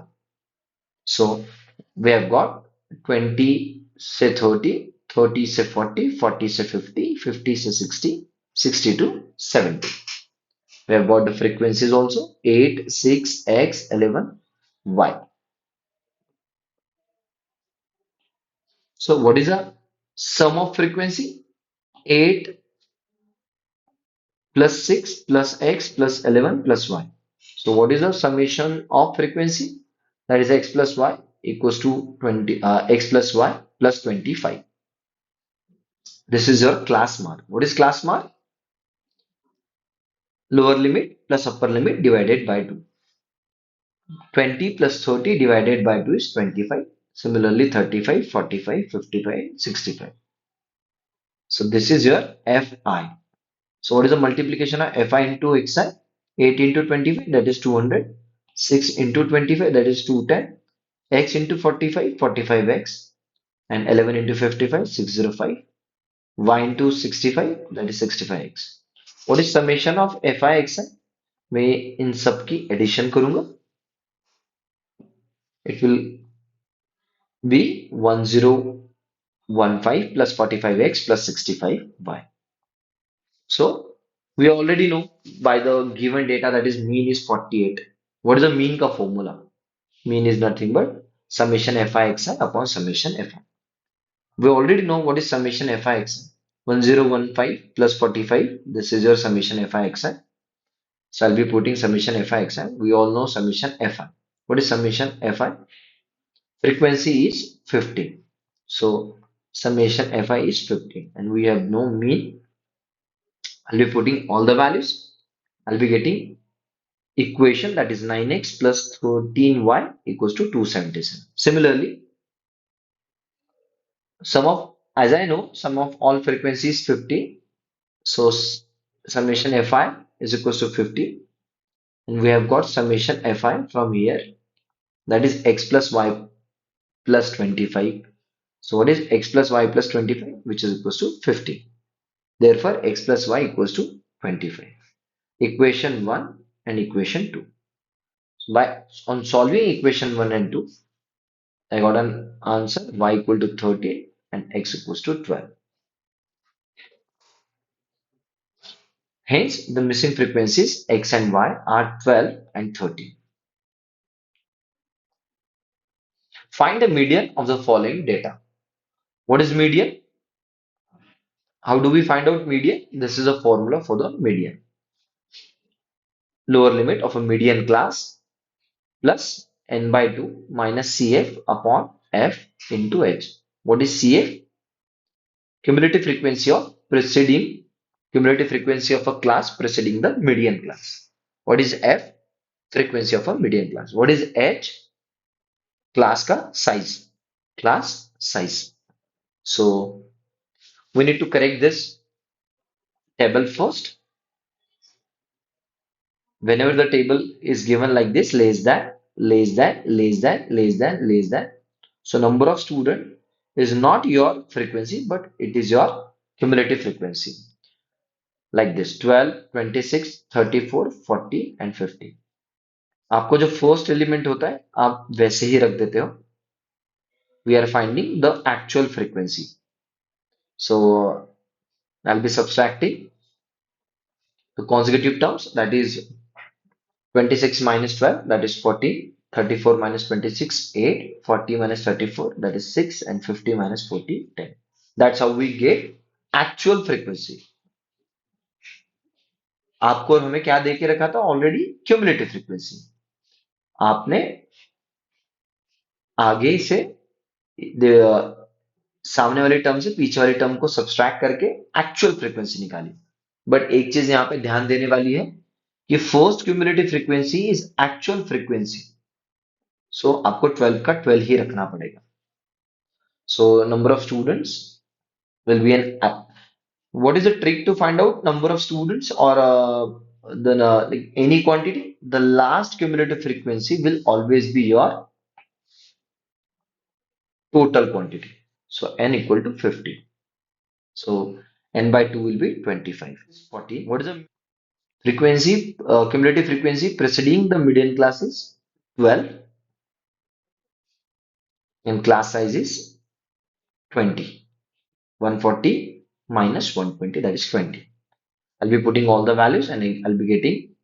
So we have got 20 say 30, 30 say 40, 40 say 50, 50 say 60, 60 to 70. We have got the frequencies also 8, 6, x, 11, y. So what is the sum of frequency? 8 plus 6 plus x plus 11 plus y. So what is the summation of frequency? That is x plus y equals to 20 x plus y plus 25. This is your class mark. What is class mark? Lower limit plus upper limit divided by 2. 20 plus 30 divided by 2 is 25. Similarly 35, 45, 55, 65. So this is your Fi. So what is the multiplication of Fi into Xi? 8 into 25, that is 200. 6 into 25, that is 210. X into 45, 45x. And 11 into 55, 605. Y into 65, that is 65x. What is summation of Fi xi? मैं इन सब की addition करूंगा. It will be 1015 plus 45x plus 65y. So we already know by the given data that is mean is 48. What is the mean ka formula? Mean is nothing but summation fi xi upon summation fi. We already know what is summation fi xi. 1015 plus 45. This is your summation fi xi. So I'll be putting summation fi xi. We all know summation fi. What is summation fi? Frequency is 50. So summation fi is 50 and we have no mean. I'll be putting all the values. I'll be getting equation that is 9x plus 13y equals to 277. Similarly, sum of, as I know, sum of all frequencies 50. So summation fi is equals to 50. And we have got summation fi from here. That is x plus y plus 25. So what is x plus y plus 25? Which is equals to 50. Therefore, x plus y equals to 25. Equation 1 and equation 2. By on solving equation 1 and 2, I got an answer y equal to 13 and x equals to 12. Hence, the missing frequencies x and y are 12 and 13. Find the median of the following data. What is median? How do we find out median? This is a formula for the median. Lower limit of a median class plus n by 2 minus Cf upon f into h. What is Cf? Cumulative frequency of preceding cumulative frequency of a class preceding the median class. What is f? Frequency of a median class. What is h? Class का size. Class size. So we need to correct this table first. Whenever the table is given like this, less than, less than, less than, less than, less than. So number of student is not your frequency, but it is your cumulative frequency. Like this, 12, 26, 34, 40 and 50. आपको जो first element होता है आप वैसे ही रख देते हो. We are finding the actual frequency. So I'll be subtracting the consecutive terms, that is 26 minus 12, that is 14, 34 minus 26, 8, 40 minus 34, that is 6, and 50 minus 40, 10. That's how we get actual frequency. आपको और हमें क्या दे के रखा था ऑलरेडी? Cumulative frequency. आपने आगे से सामने वाले टर्म से पीछे वाले टर्म को सब्सट्रैक्ट करके एक्चुअल फ्रीक्वेंसी निकाली. बट एक चीज यहाँ पे ध्यान देने वाली है कि first cumulative frequency is actual frequency. So आपको 12 का 12 ही रखना पड़ेगा. So number of students will be an what is the trick to find out number of students or like any quantity? The last cumulative frequency will always be your total quantity. So n equal to 50. So n by 2 will be 25. 40. What is the frequency, cumulative frequency preceding the median class is 12 and class size is 20. 140 minus 120, that is 20. I'll be putting all the values and I'll be getting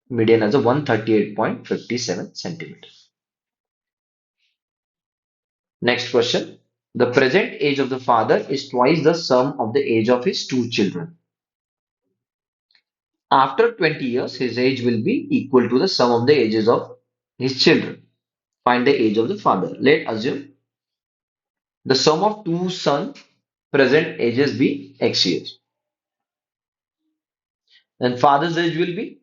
median as a 138.57 centimeters. Next question. The present age of the father is twice the sum of the age of his two children. After 20 years, his age will be equal to the sum of the ages of his children. Find the age of the father. Let's assume the sum of two sons' present ages be x years. Then father's age will be,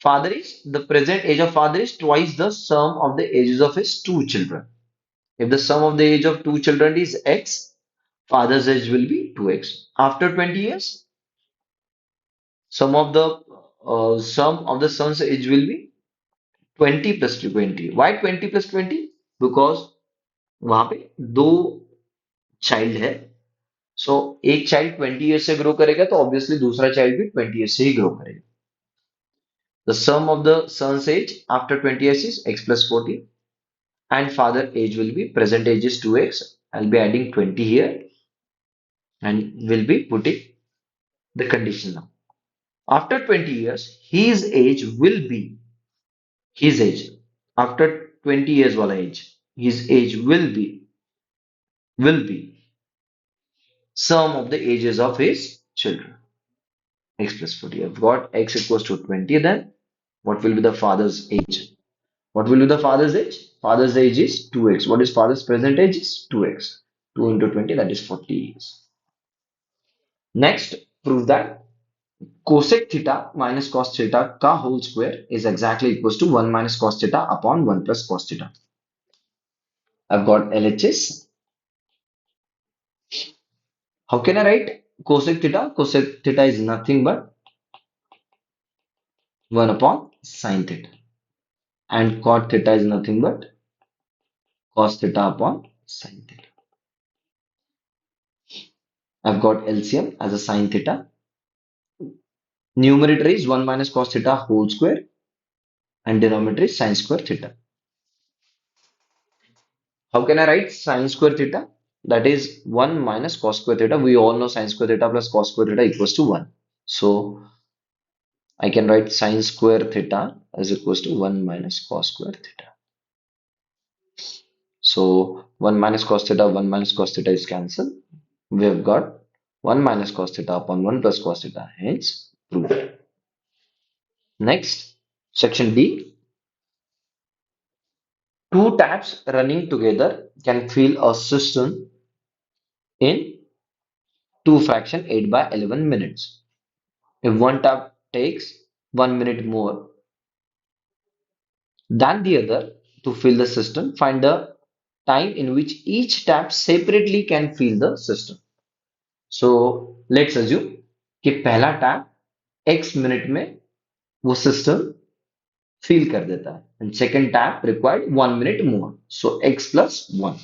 father is, the present age of father is twice the sum of the ages of his two children. If the sum of the age of two children is x, father's age will be 2x. After 20 years, sum of the son's age will be 20 plus 20. Why 20 plus 20? Because वहां पे दो child है. सो एक child 20 year से grow करेगा तो obviously दूसरा child भी 20 ईयर से ही ग्रो करेगा. The sum of the son's age after 20 years is x plus 40 and father age will be present age is 2x. I'll be adding 20 here and will be putting the condition now. After 20 years, his age will be his age. After 20 years wala age, his age will be sum of the ages of his children. X plus 40. I've got x equals to 20 then. What will be the father's age? What will be the father's age? Father's age is 2x. What is father's present age is 2x. 2 into 20, that is 40 years. Next, prove that cosec theta minus cos theta ka whole square is exactly equals to 1 minus cos theta upon 1 plus cos theta. I've got LHS. How can I write cosec theta? Cosec theta is nothing but 1 upon sin theta. And cot theta is nothing but cos theta upon sin theta. I've got LCM as a sin theta. Numerator is 1 minus cos theta whole square and denominator is sin square theta. How can I write sin square theta? That is 1 minus cos square theta. We all know sin square theta plus cos square theta equals to 1. So I can write sine square theta is equals to 1 minus cos square theta. So 1 minus cos theta, 1 minus cos theta is cancelled. We have got 1 minus cos theta upon 1 plus cos theta, hence proved. Next, section D. Two taps running together can fill a system in 2 fraction 8 by 11 minutes. If one tap takes 1 minute more than the other to fill the system, find the time in which each tap separately can fill the system. So let's assume कि पहला tap x minute में वो system feel कर देता है and second tap required 1 minute more, so x plus 1.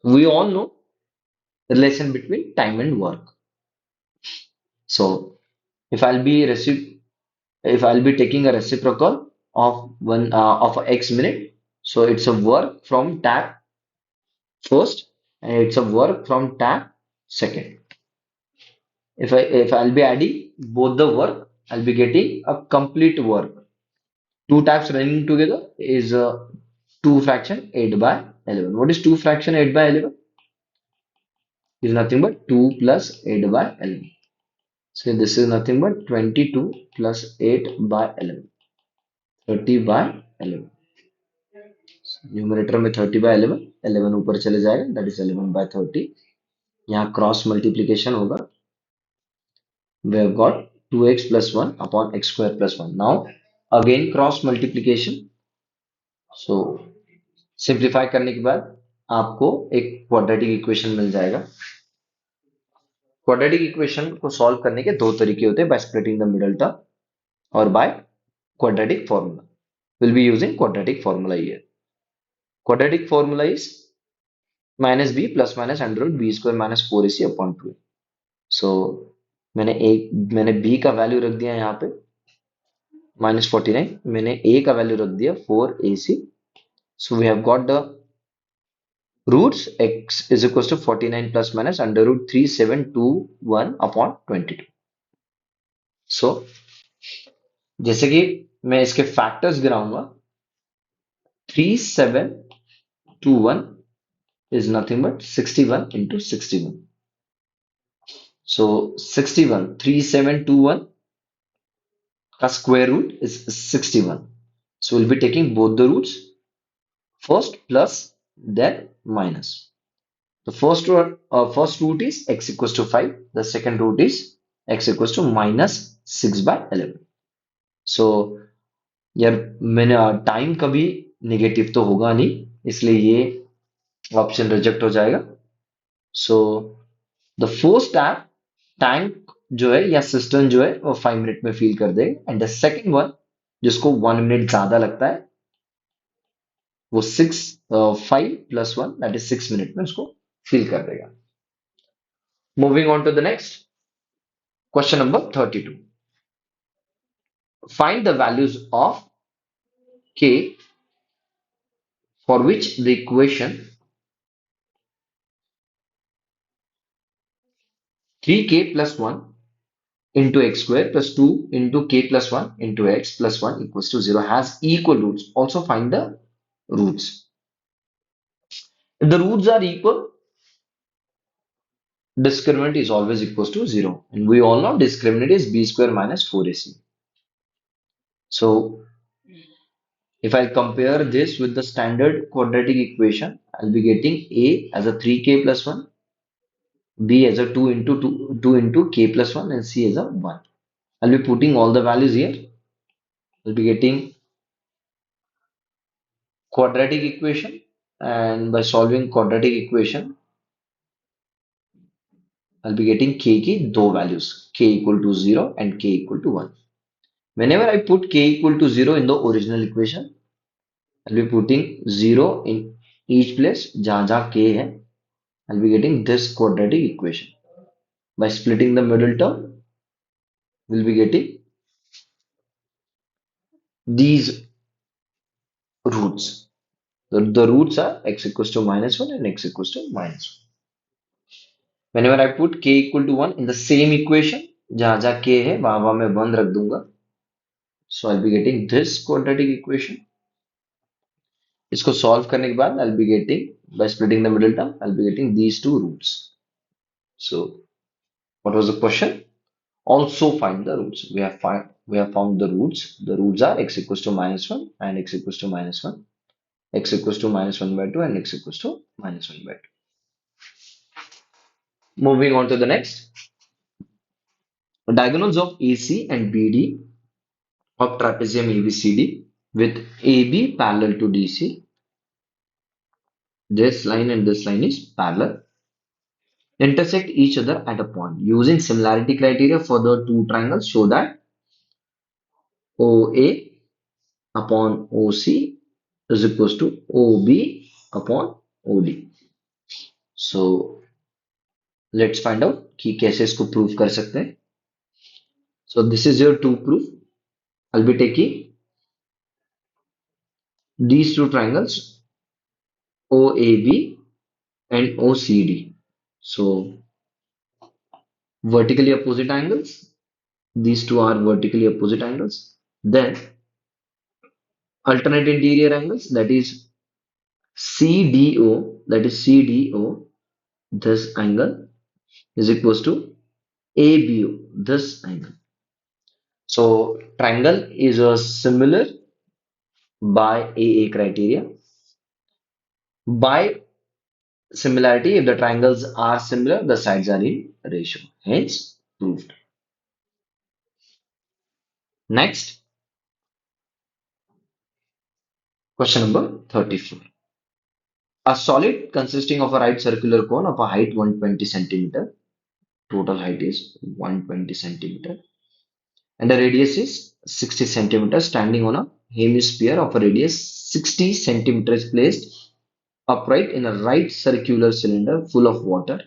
We all know the relation between time and work. So if if I'll be taking a reciprocal of one of x minute, so it's a work from tap first and it's a work from tap second. If I'll be adding both the work, I'll be getting a complete work. Two taps running together is 2 fraction 8 by 11. What is 2 fraction 8 by 11? Is nothing but 2 plus 8 by 11. So this is nothing but 22 plus 8 by 11. 30 by 11. Numerator में 30 by 11, 11 ऊपर चले जाएगा, that is 11 by 30. यहाँ cross multiplication होगा. We have got 2x plus 1 upon x square plus 1. Now again cross multiplication. So simplify करने के बाद आपको एक क्वाड्रेटिक इक्वेशन मिल जाएगा. क्वाड्रेटिक इक्वेशन को सॉल्व करने के दो तरीके होते हैं, by splitting the middle term और by quadratic formula. Will be using quadratic formula here. Quadratic formula is minus b plus minus under root b square minus 4ac upon 2. So मैंने b का value रख दिया यहाँ पे -49, मैंने a का value रख दिया 4ac. So we have got the roots. X is equals to 49 plus minus under root 3721 upon 22. So जैसे कि मैं इसके factors गिनाऊंगा, 3721 is nothing but 61 into 61. So 61 3721 का square root is 61. So we'll be taking both the roots, first plus then minus. The first root is x equals to 5. The second root is x equals to minus 6 by 11. So यार मैंने time कभी negative तो होगा नहीं, इसलिए ये option reject हो जाएगा. सो द फर्स्ट टाइम जो है या सिस्टम जो है वो 5 मिनट में फील कर देगा, एंड द सेकेंड वन जिसको 1 मिनट ज्यादा लगता है वो 5 प्लस 1 दैट इज 6 मिनट में उसको फील कर देगा. Moving on to the next question number 32. Find the values of k for which the equation 3k plus 1 into x square plus 2 into k plus 1 into x plus 1 equals to 0 has equal roots. Also find the roots. If the roots are equal, discriminant is always equals to 0. And we all know discriminant is b square minus 4ac. So if I compare this with the standard quadratic equation, I'll be getting a as a 3k plus 1, b as a 2 into k plus 1, and c as a 1. I'll be putting all the values here. I'll be getting quadratic equation, and by solving quadratic equation, I'll be getting k की दो values, k equal to 0 and k equal to 1. Whenever I put k equal to 0 in the original equation, I'll be putting 0 in each place जहाँ जहाँ k है. I'll be getting this quadratic equation. By splitting the middle term, we'll be getting these roots. The roots are x equals to -1 and x equals to -1. Whenever I put k equal to 1 in the same equation, जहाँ जहाँ k है वहां वहां मैं 1 रख दूंगा. So I'll be getting this quadratic equation. इसको solve करने के बाद I'll be getting, by splitting the middle term, I'll be getting these two roots. So what was the question? Also find the roots. We have found the roots. The roots are x equals to minus 1 and x equals to minus 1, x equals to minus 1 by 2 and x equals to minus 1 by 2. Moving on to the next. Diagonals of AC and BD of trapezium ABCD with AB parallel to DC. This line and this line is parallel. Intersect each other at a point. Using similarity criteria for the two triangles, show that OA upon OC is equals to OB upon OD. So let's find out कि कैसे इसको prove कर सकते हैं. So this is your two proof. I'll be taking these two triangles OAB and OCD. So vertically opposite angles. These two are vertically opposite angles. Then alternate interior angles, that is CDO, this angle is equals to ABO, this angle. So triangle is a similar by AA criteria. By similarity, if the triangles are similar, the sides are in ratio. Hence, proved. Next, question number 34. A solid consisting of a right circular cone of a height 120 centimeter, total height is 120 centimeter, and the radius is 60 centimeters, standing on a hemisphere of a radius 60 centimeters, placed upright in a right circular cylinder full of water,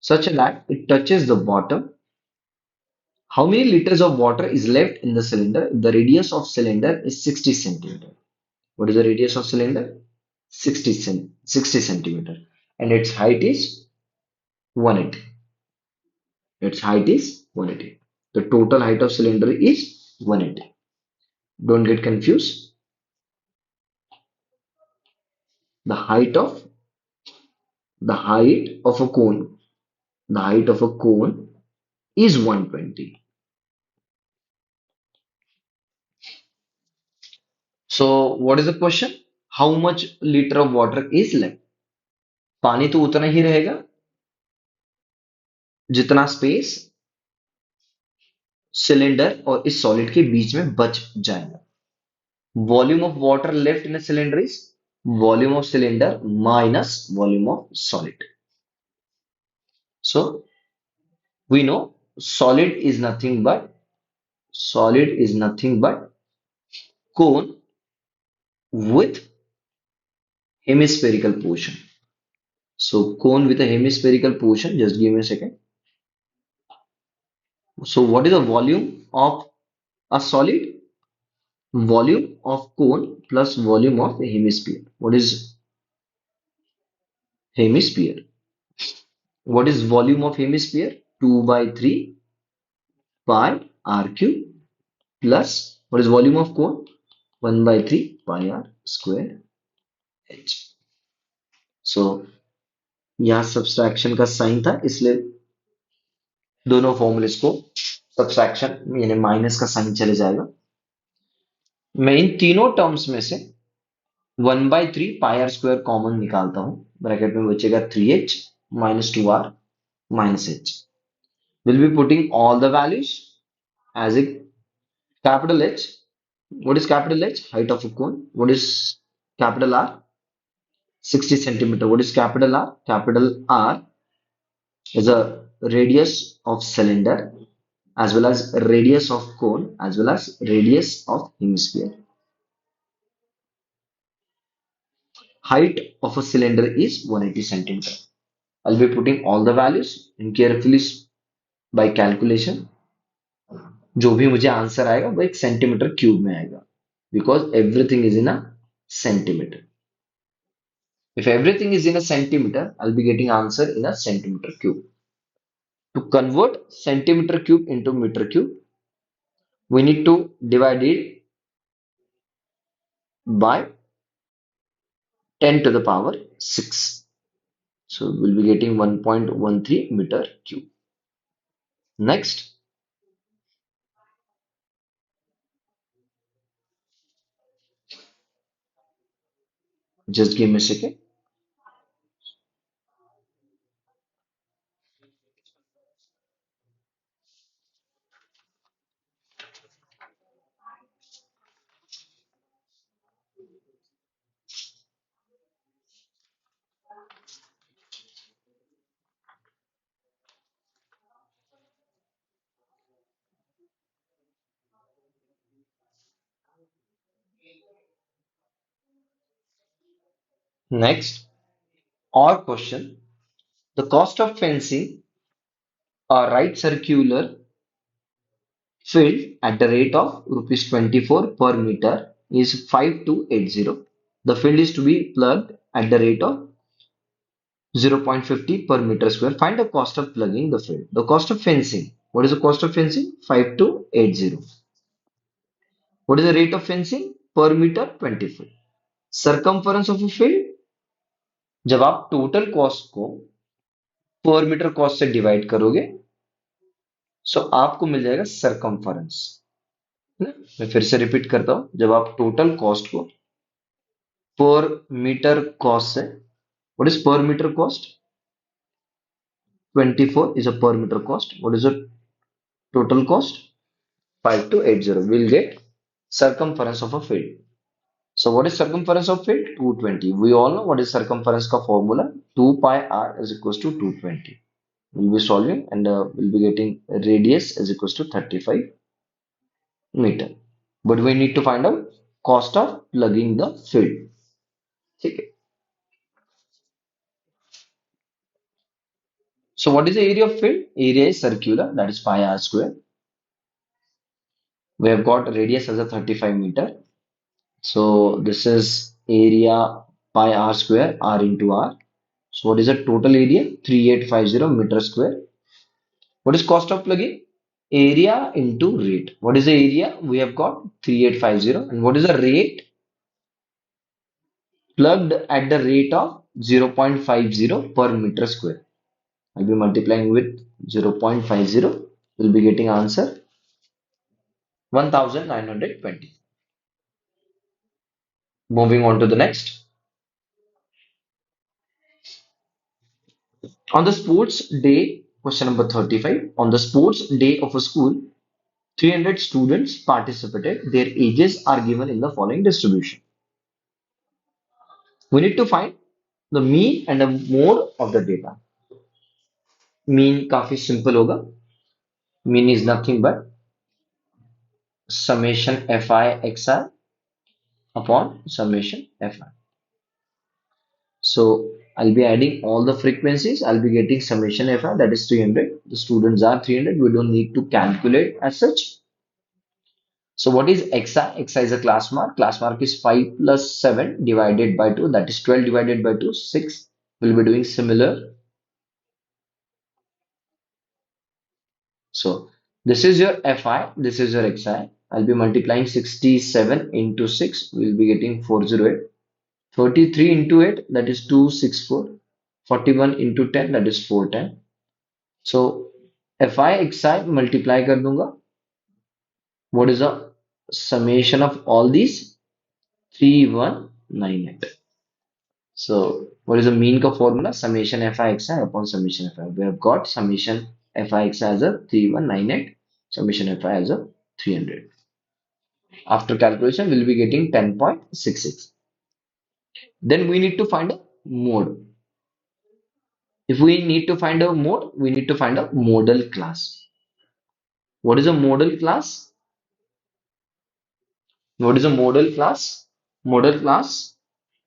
such that it touches the bottom. How many liters of water is left in the cylinder if the radius of cylinder is 60 centimeter? What is the radius of cylinder? 60 centimeter, and its height is 180. Its height is 180. The total height of cylinder is 180. Don't get confused. The height of the height of a cone. The height of a cone is 120. So what is the question? How much liter of water is left? पानी तो उतना ही रहेगा जितना space cylinder और इस solid के बीच में बच जाएगा. Volume of water left in a cylinder is volume of cylinder minus volume of solid. So we know solid is nothing but cone with hemispherical portion. So cone with a hemispherical portion, just give me a second. So what is the volume of a solid? Volume of cone plus volume of a hemisphere. What is hemisphere? What is volume of hemisphere? 2 by 3 pi r cube plus what is volume of cone? 1 by 3 pi r square h. So यहाँ subtraction का sign था, इसलिए दोनों formulas को subtraction यानी minus का sign चले जाएगा. मैं इन तीनों टर्म्स में से 1 by 3 pi R square common निकालता हूं. ब्रैकेट में बचेगा 3h minus 2r minus h. We'll be putting all the values as a capital H. What is capital H? Height of a cone. What is capital R? 60 centimeter. What is capital R? Capital R is a radius of cylinder as well as radius of cone as well as radius of hemisphere. Height of a cylinder is 180 centimeter. I'll be putting all the values and carefully by calculation. जो भी मुझे answer आएगा वो एक centimetre cube में आएगा, because everything is in a centimeter. If everything is in a centimeter, I'll be getting answer in a centimeter cube. To convert centimeter cube into meter cube, We need to divide it by 10 to the power 6. So we'll be getting 1.13 meter cube. Next, just give me a second. Next, our question. The cost of fencing a right circular field at the rate of rupees 24 per meter is 5280. The field is to be plugged at the rate of 0.50 per meter square. Find the cost of plugging the field. The cost of fencing. What is the cost of fencing? 5280. What is the rate of fencing? Per meter 24. Circumference of a field. जब आप total cost को पर metre cost से divide करोगे सो आपको मिल जाएगा circumference. मैं फिर से रिपीट करता हूं, जब आप टोटल कॉस्ट को पर मीटर कॉस्ट से, व्हाट इज पर metre cost? 24 is a per meter cost. What is the total cost? 5280. We'll get circumference of a field. So what is circumference of field? 220. We all know what is circumference ka formula. 2 pi r is equals to 220. We'll be solving and we'll be getting radius is equals to 35 meter. But we need to find out cost of plugging the field. Okay. So what is the area of field? Area is circular, that is pi r square. We have got radius as a 35 meter. So this is area pi r square, r into r. So what is the total area? 3850 meter square. What is cost of plugging? Area into rate. What is the area? We have got 3850. And what is the rate? Plugged at the rate of 0.50 per meter square. I'll be multiplying with 0.50. We'll be getting answer 1920. Moving on to the next. On the sports day, question number 35. On the sports day of a school, 300 students participated. Their ages are given in the following distribution. We need to find the mean and the mode of the data. Mean काफी simple होगा. Mean is nothing but summation fi xi upon summation fi. So I'll be adding all the frequencies. I'll be getting summation fi, that is 300. The students are 300. We don't need to calculate as such. So what is xi? Xi is a class mark. Class mark is 5 plus 7 divided by 2. That is 12 divided by 2, 6. We'll be doing similar. So this is your fi. This is your xi. I'll be multiplying 67 into 6. We'll be getting 408. 33 into 8, that is 264. 41 into 10, that is 410. So fi xi multiply कर दूंगा. What is the summation of all these? 3198. So what is the mean ka formula? Summation fi xi upon summation fi. We have got summation fi xi as a 3198, summation fi as a 300. After calculation, we'll be getting 10.66. Then we need to find a mode. If we need to find a mode, we need to find a modal class. What is a modal class? What is a modal class? Modal class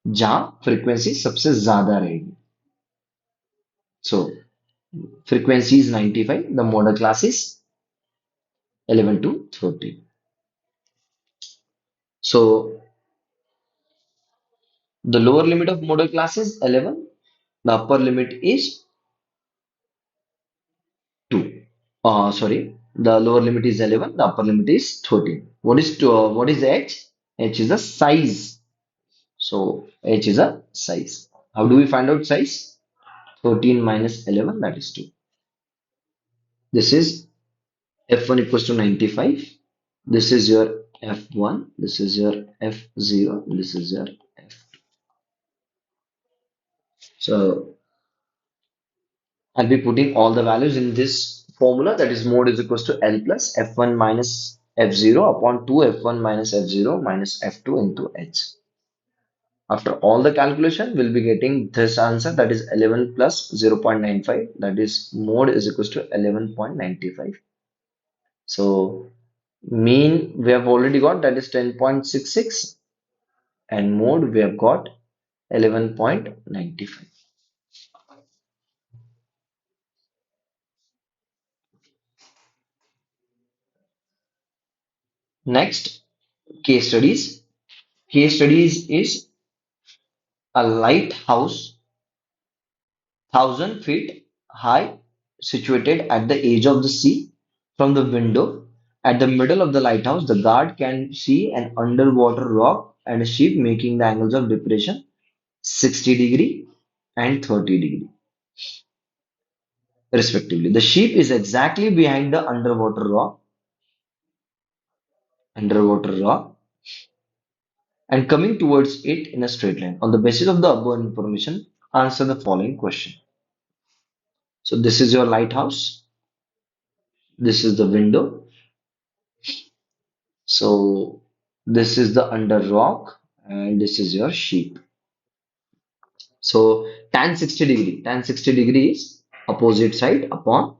जहां frequency सबसे ज्यादा रहेगी. So frequency is 95. The modal class is 11 to 13. So the lower limit of modal class is 11. The upper limit is 2. Sorry. The lower limit is 11, the upper limit is 13. What is h? H is a size. So h is a size. How do we find out size? 13 minus 11, that is 2. This is f1 equals to 95. This is your f1. This is your f0. This is your f2. So I'll be putting all the values in this formula, that is mode is equals to L plus f1 minus f0 upon 2 f1 minus f0 minus f2 into h. After all the calculation, we'll be getting this answer, that is 11 plus 0.95, that is mode is equals to 11.95. So mean we have already got, that is 10.66, and mode we have got 11.95. Next, case studies. Case studies is a lighthouse 1,000 feet high, situated at the edge of the sea. From the window at the middle of the lighthouse, the guard can see an underwater rock and a ship making the angles of depression 60 degree and 30 degree, respectively. The ship is exactly behind the underwater rock, and coming towards it in a straight line. On the basis of the above information, answer the following question. So this is your lighthouse. This is the window. So this is the under rock, and this is your sheep. So tan 60 degree is opposite side upon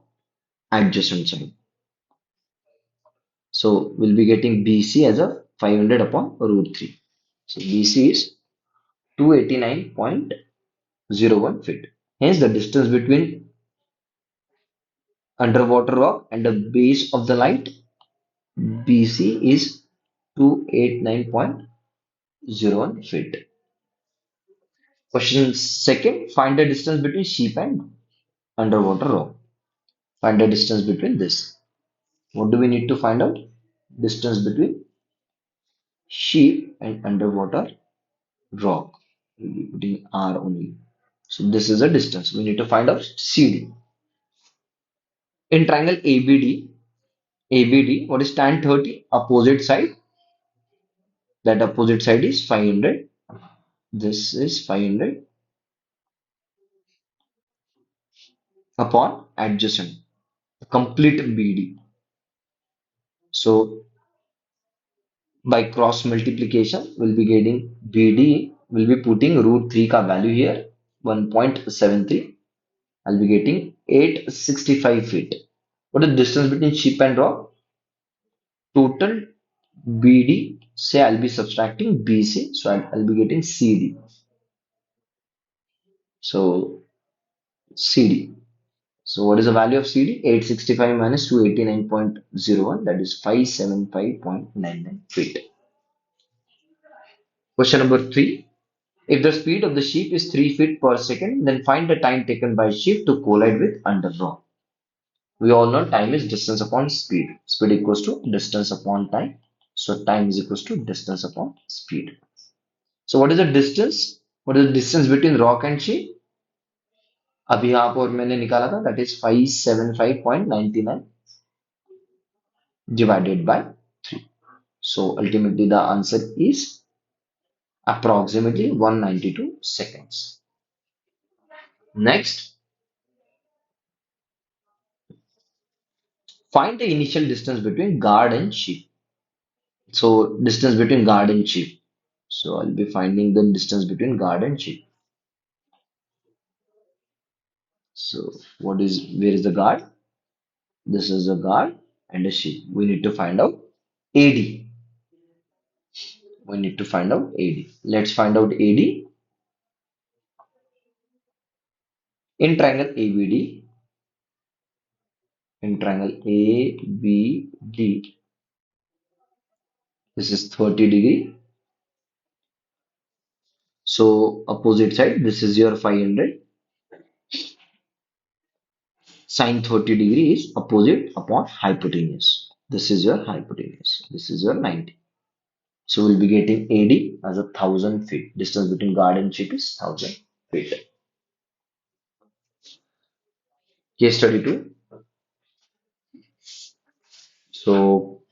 adjacent side. So we'll be getting BC as a 500 upon root 3. So BC is 289.01 feet. Hence the distance between underwater rock and the base of the light, BC is 289.01 feet. Question second, find the distance between sheep and underwater rock. Find the distance between this. What do we need to find out? Distance between sheep and underwater rock. We'll be putting R only. So this is the distance. We need to find out CD. In triangle ABD, what is tan 30? Opposite side. That opposite side is 500. This is 500 upon adjacent. Complete BD. So by cross multiplication, we'll be getting BD, we'll be putting root 3 ka value here, 1.73. I'll be getting 865 feet. What is the distance between ship and rock? Total BD, say I'll be subtracting BC, so I'll be getting CD. So CD. So what is the value of CD? 865 minus 289.01, that is 575.99 feet. Question number 3. If the speed of the sheep is 3 feet per second, then find the time taken by sheep to collide with under rock. We all know time is distance upon speed. Speed equals to distance upon time. So time is equals to distance upon speed. So what is the distance? What is the distance between rock and sheep? अभी यहाँ पर मैंने निकाला था, that is 575.99 divided by 3. So ultimately the answer is approximately 192 seconds. Next, find the initial distance between guard and sheep. So distance between guard and sheep. So I'll be finding the distance between guard and sheep. So where is the guard? This is a guard and a sheep. We need to find out AD. We need to find out AD. Let's find out AD in triangle ABD. In triangle ABD, this is 30 degree. So opposite side, this is your 500. Sine 30 degree is opposite upon hypotenuse. This is your hypotenuse. This is your 90. So we'll be getting AD as 1,000 feet. Distance between garden ship is 1,000 feet. Case study 2. So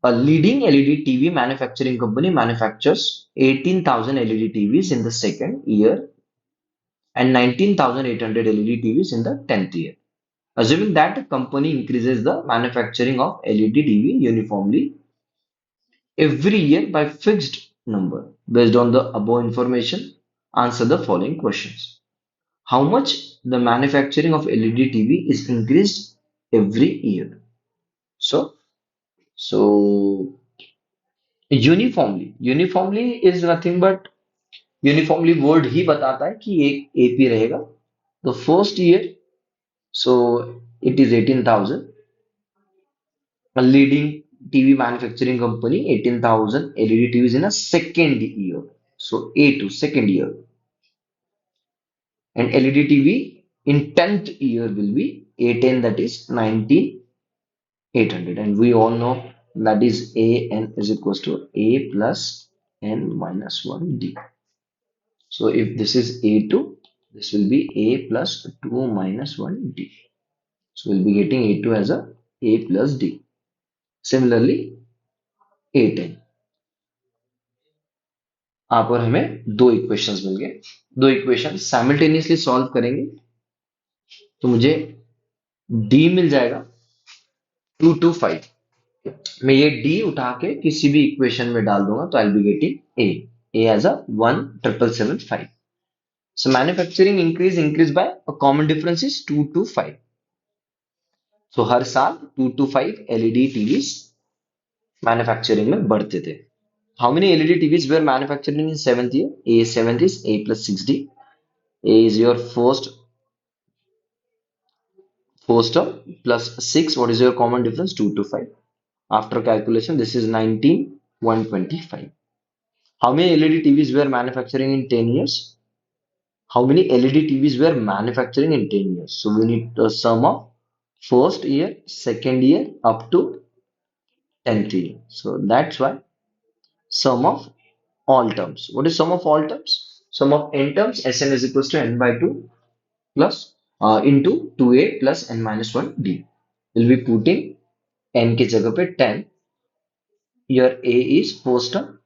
a leading LED TV manufacturing company manufactures 18,000 LED TVs in the second year and 19,800 LED TVs in the 10th year. Assuming that a company increases the manufacturing of LED TV uniformly every year by fixed number. Based on the above information, answer the following questions. How much the manufacturing of LED TV is increased every year? So, so uniformly is nothing but uniformly word ही बताता है कि एक AP रहेगा. The first year, so it is 18,000. A leading TV manufacturing company, 18,000 LED TVs in a second year. So A2, second year. And LED TV in 10th year will be A10, that is 19,800. And we all know that is AN is equals to A plus N minus 1D. So if this is A2, this will be A plus 2 minus 1D. So we'll be getting A2 as A plus D. Similarly, A10. यहाँ पर हमें दो equations मिल गए. दो equation simultaneously solve करेंगे तो मुझे D मिल जाएगा 225. मैं ये डी उठा के किसी भी इक्वेशन में डाल दूंगा तो I will be getting A as a 17775. So manufacturing increase by a common difference is 225. So हर साल 225 LED TVs मैन्युफैक्चरिंग में बढ़ते थे. How many LED TVs were manufactured in seventh year? A seventh is A plus 6D. A is your first term plus 6. What is your common difference? 2 to 5. After calculation, this is 19,125. How many LED TVs were manufacturing in 10 years? How many LED TVs were manufacturing in 10 years? So we need the sum of first year, second year up to 10th year. So that's why sum of all terms. What is sum of all terms? Sum of n terms, Sn is equals to n by 2 plus into 2a plus n minus 1 d. We'll be putting n की जगह पे 10. Your a is first term,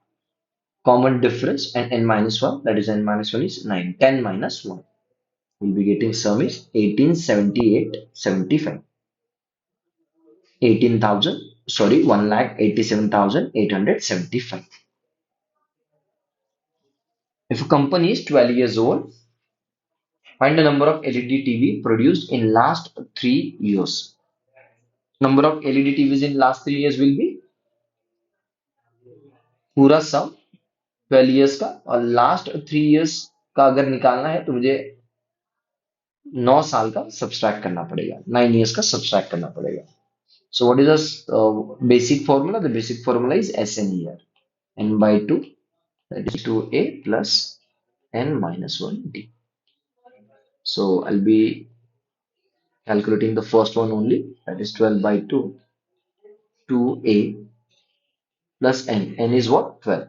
common difference, and n minus 1, that is n minus 1 is 9. 10 minus 1. We'll be getting sum is 1878.75. 18,000, sorry, 1,87,875. If a company is 12 years old, find the number of LED TV produced in last 3 years. Number of LED TVs in last 3 years will be पूरा सम 12 years का, और last 3 years का अगर निकालना है तो मुझे 9 साल का सब्सट्रैक्ट करना पड़ेगा, 9 years का सब्सट्रैक्ट करना पड़ेगा. So what is the basic formula? The basic formula is Sn here. N by 2, that is 2a plus n minus 1d. So I'll be calculating the first one only, that is 12 by 2, 2a plus n. N is what? 12.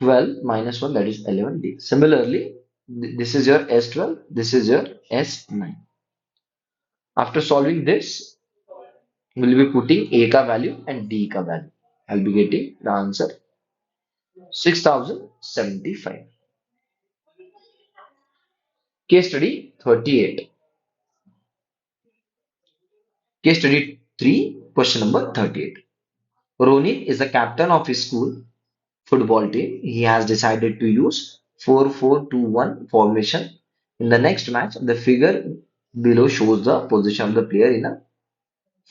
12 minus 1, that is 11d. Similarly, this is your S12, this is your S9. After solving this, we'll be putting A ka value and D ka value. I'll be getting the answer 6,075. Case study 38. Case study 3, question number 38. Ronit is the captain of his school football team. He has decided to use 4-4-2-1 formation. In the next match, the figure below shows the position of the player in a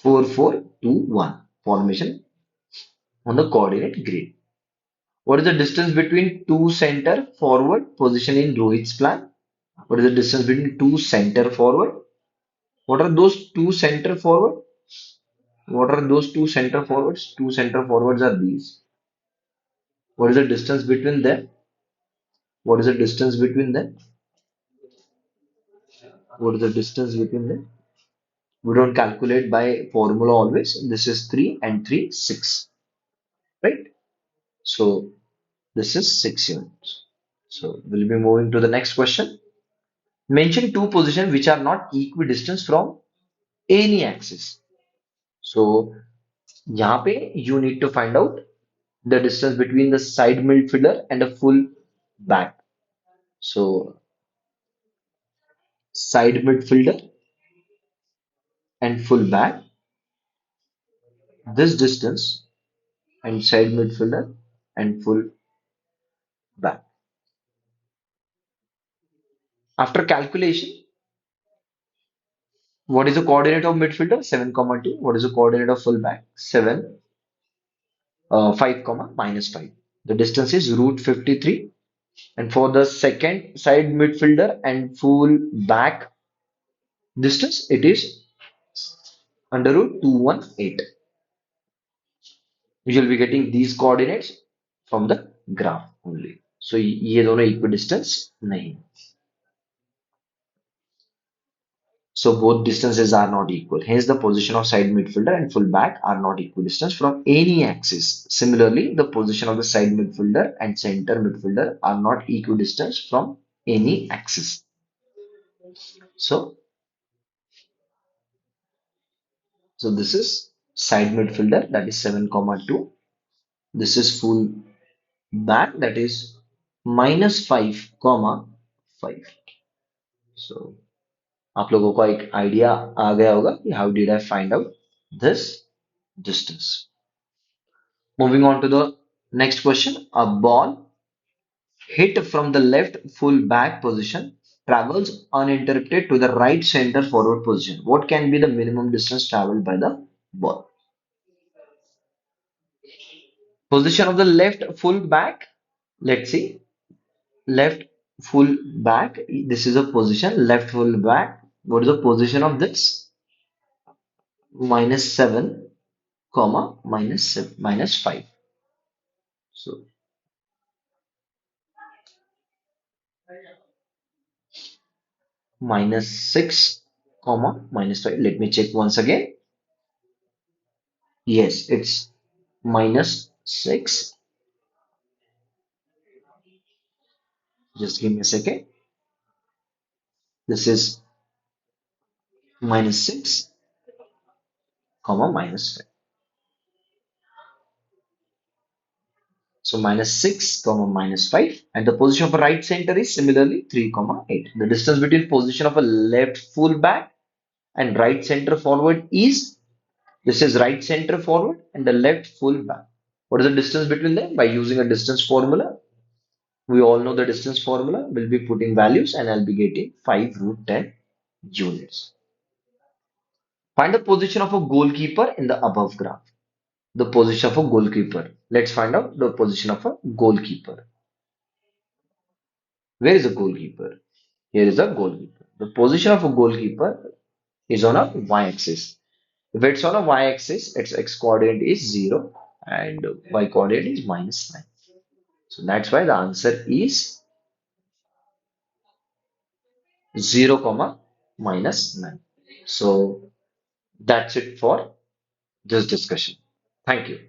4-4-2-1 formation on the coordinate grid. What is the distance between two center forward position in Rohit's plan? What is the distance between two center forward? What are those two center forward? What are those two center forwards? Two center forwards are these. What is the distance between them? What is the distance between them? What is the distance between them? We don't calculate by formula always. This is 3 and 3, 6, right? So this is 6 units. So we'll be moving to the next question. Mention two positions which are not equidistant from any axis. So यहाँ पे you need to find out the distance between the side midfielder and a full back. So side midfielder and full back, this distance, and side midfielder and full back. After calculation, what is the coordinate of midfielder? 7, comma 2. What is the coordinate of full back? 7, 5, comma minus 5. The distance is root 53. And for the second side midfielder and full back distance, it is under root 218. You will be getting these coordinates from the graph only. So ये दोनों equidistance नहीं. So both distances are not equal. Hence, the position of side midfielder and full back are not equidistant from any axis. Similarly, the position of the side midfielder and center midfielder are not equidistant from any axis. So, so this is side midfielder, that is 7, comma 2. This is full back, that is minus 5, comma 5. So आप लोगों को एक idea आ गया होगा कि how did I find out this distance. Moving on to the next question. A ball hit from the left full back position travels uninterrupted to the right center forward position. What can be the minimum distance traveled by the ball? Position of the left full back. Let's see. Left full back. This is a position. Left full back. What is the position of this? Minus 7, comma minus 7, minus 5. So minus 6, comma minus 5. Let me check once again. Yes, it's minus 6. Just give me a second. This is minus 6, comma minus 5. So minus 6, comma minus 5. And the position of a right center is similarly 3, comma 8. The distance between position of a left full back and right center forward is, this is right center forward and the left full back. What is the distance between them? By using a distance formula. We all know the distance formula. We'll be putting values and I'll be getting 5 root 10 units. Find the position of a goalkeeper in the above graph. The position of a goalkeeper. Let's find out the position of a goalkeeper. Where is the goalkeeper? Here is the goalkeeper. The position of a goalkeeper is on a y-axis. If it's on a y-axis, its x-coordinate is 0 and y-coordinate is minus 9. So that's why the answer is 0, comma minus 9. So that's it for this discussion. Thank you.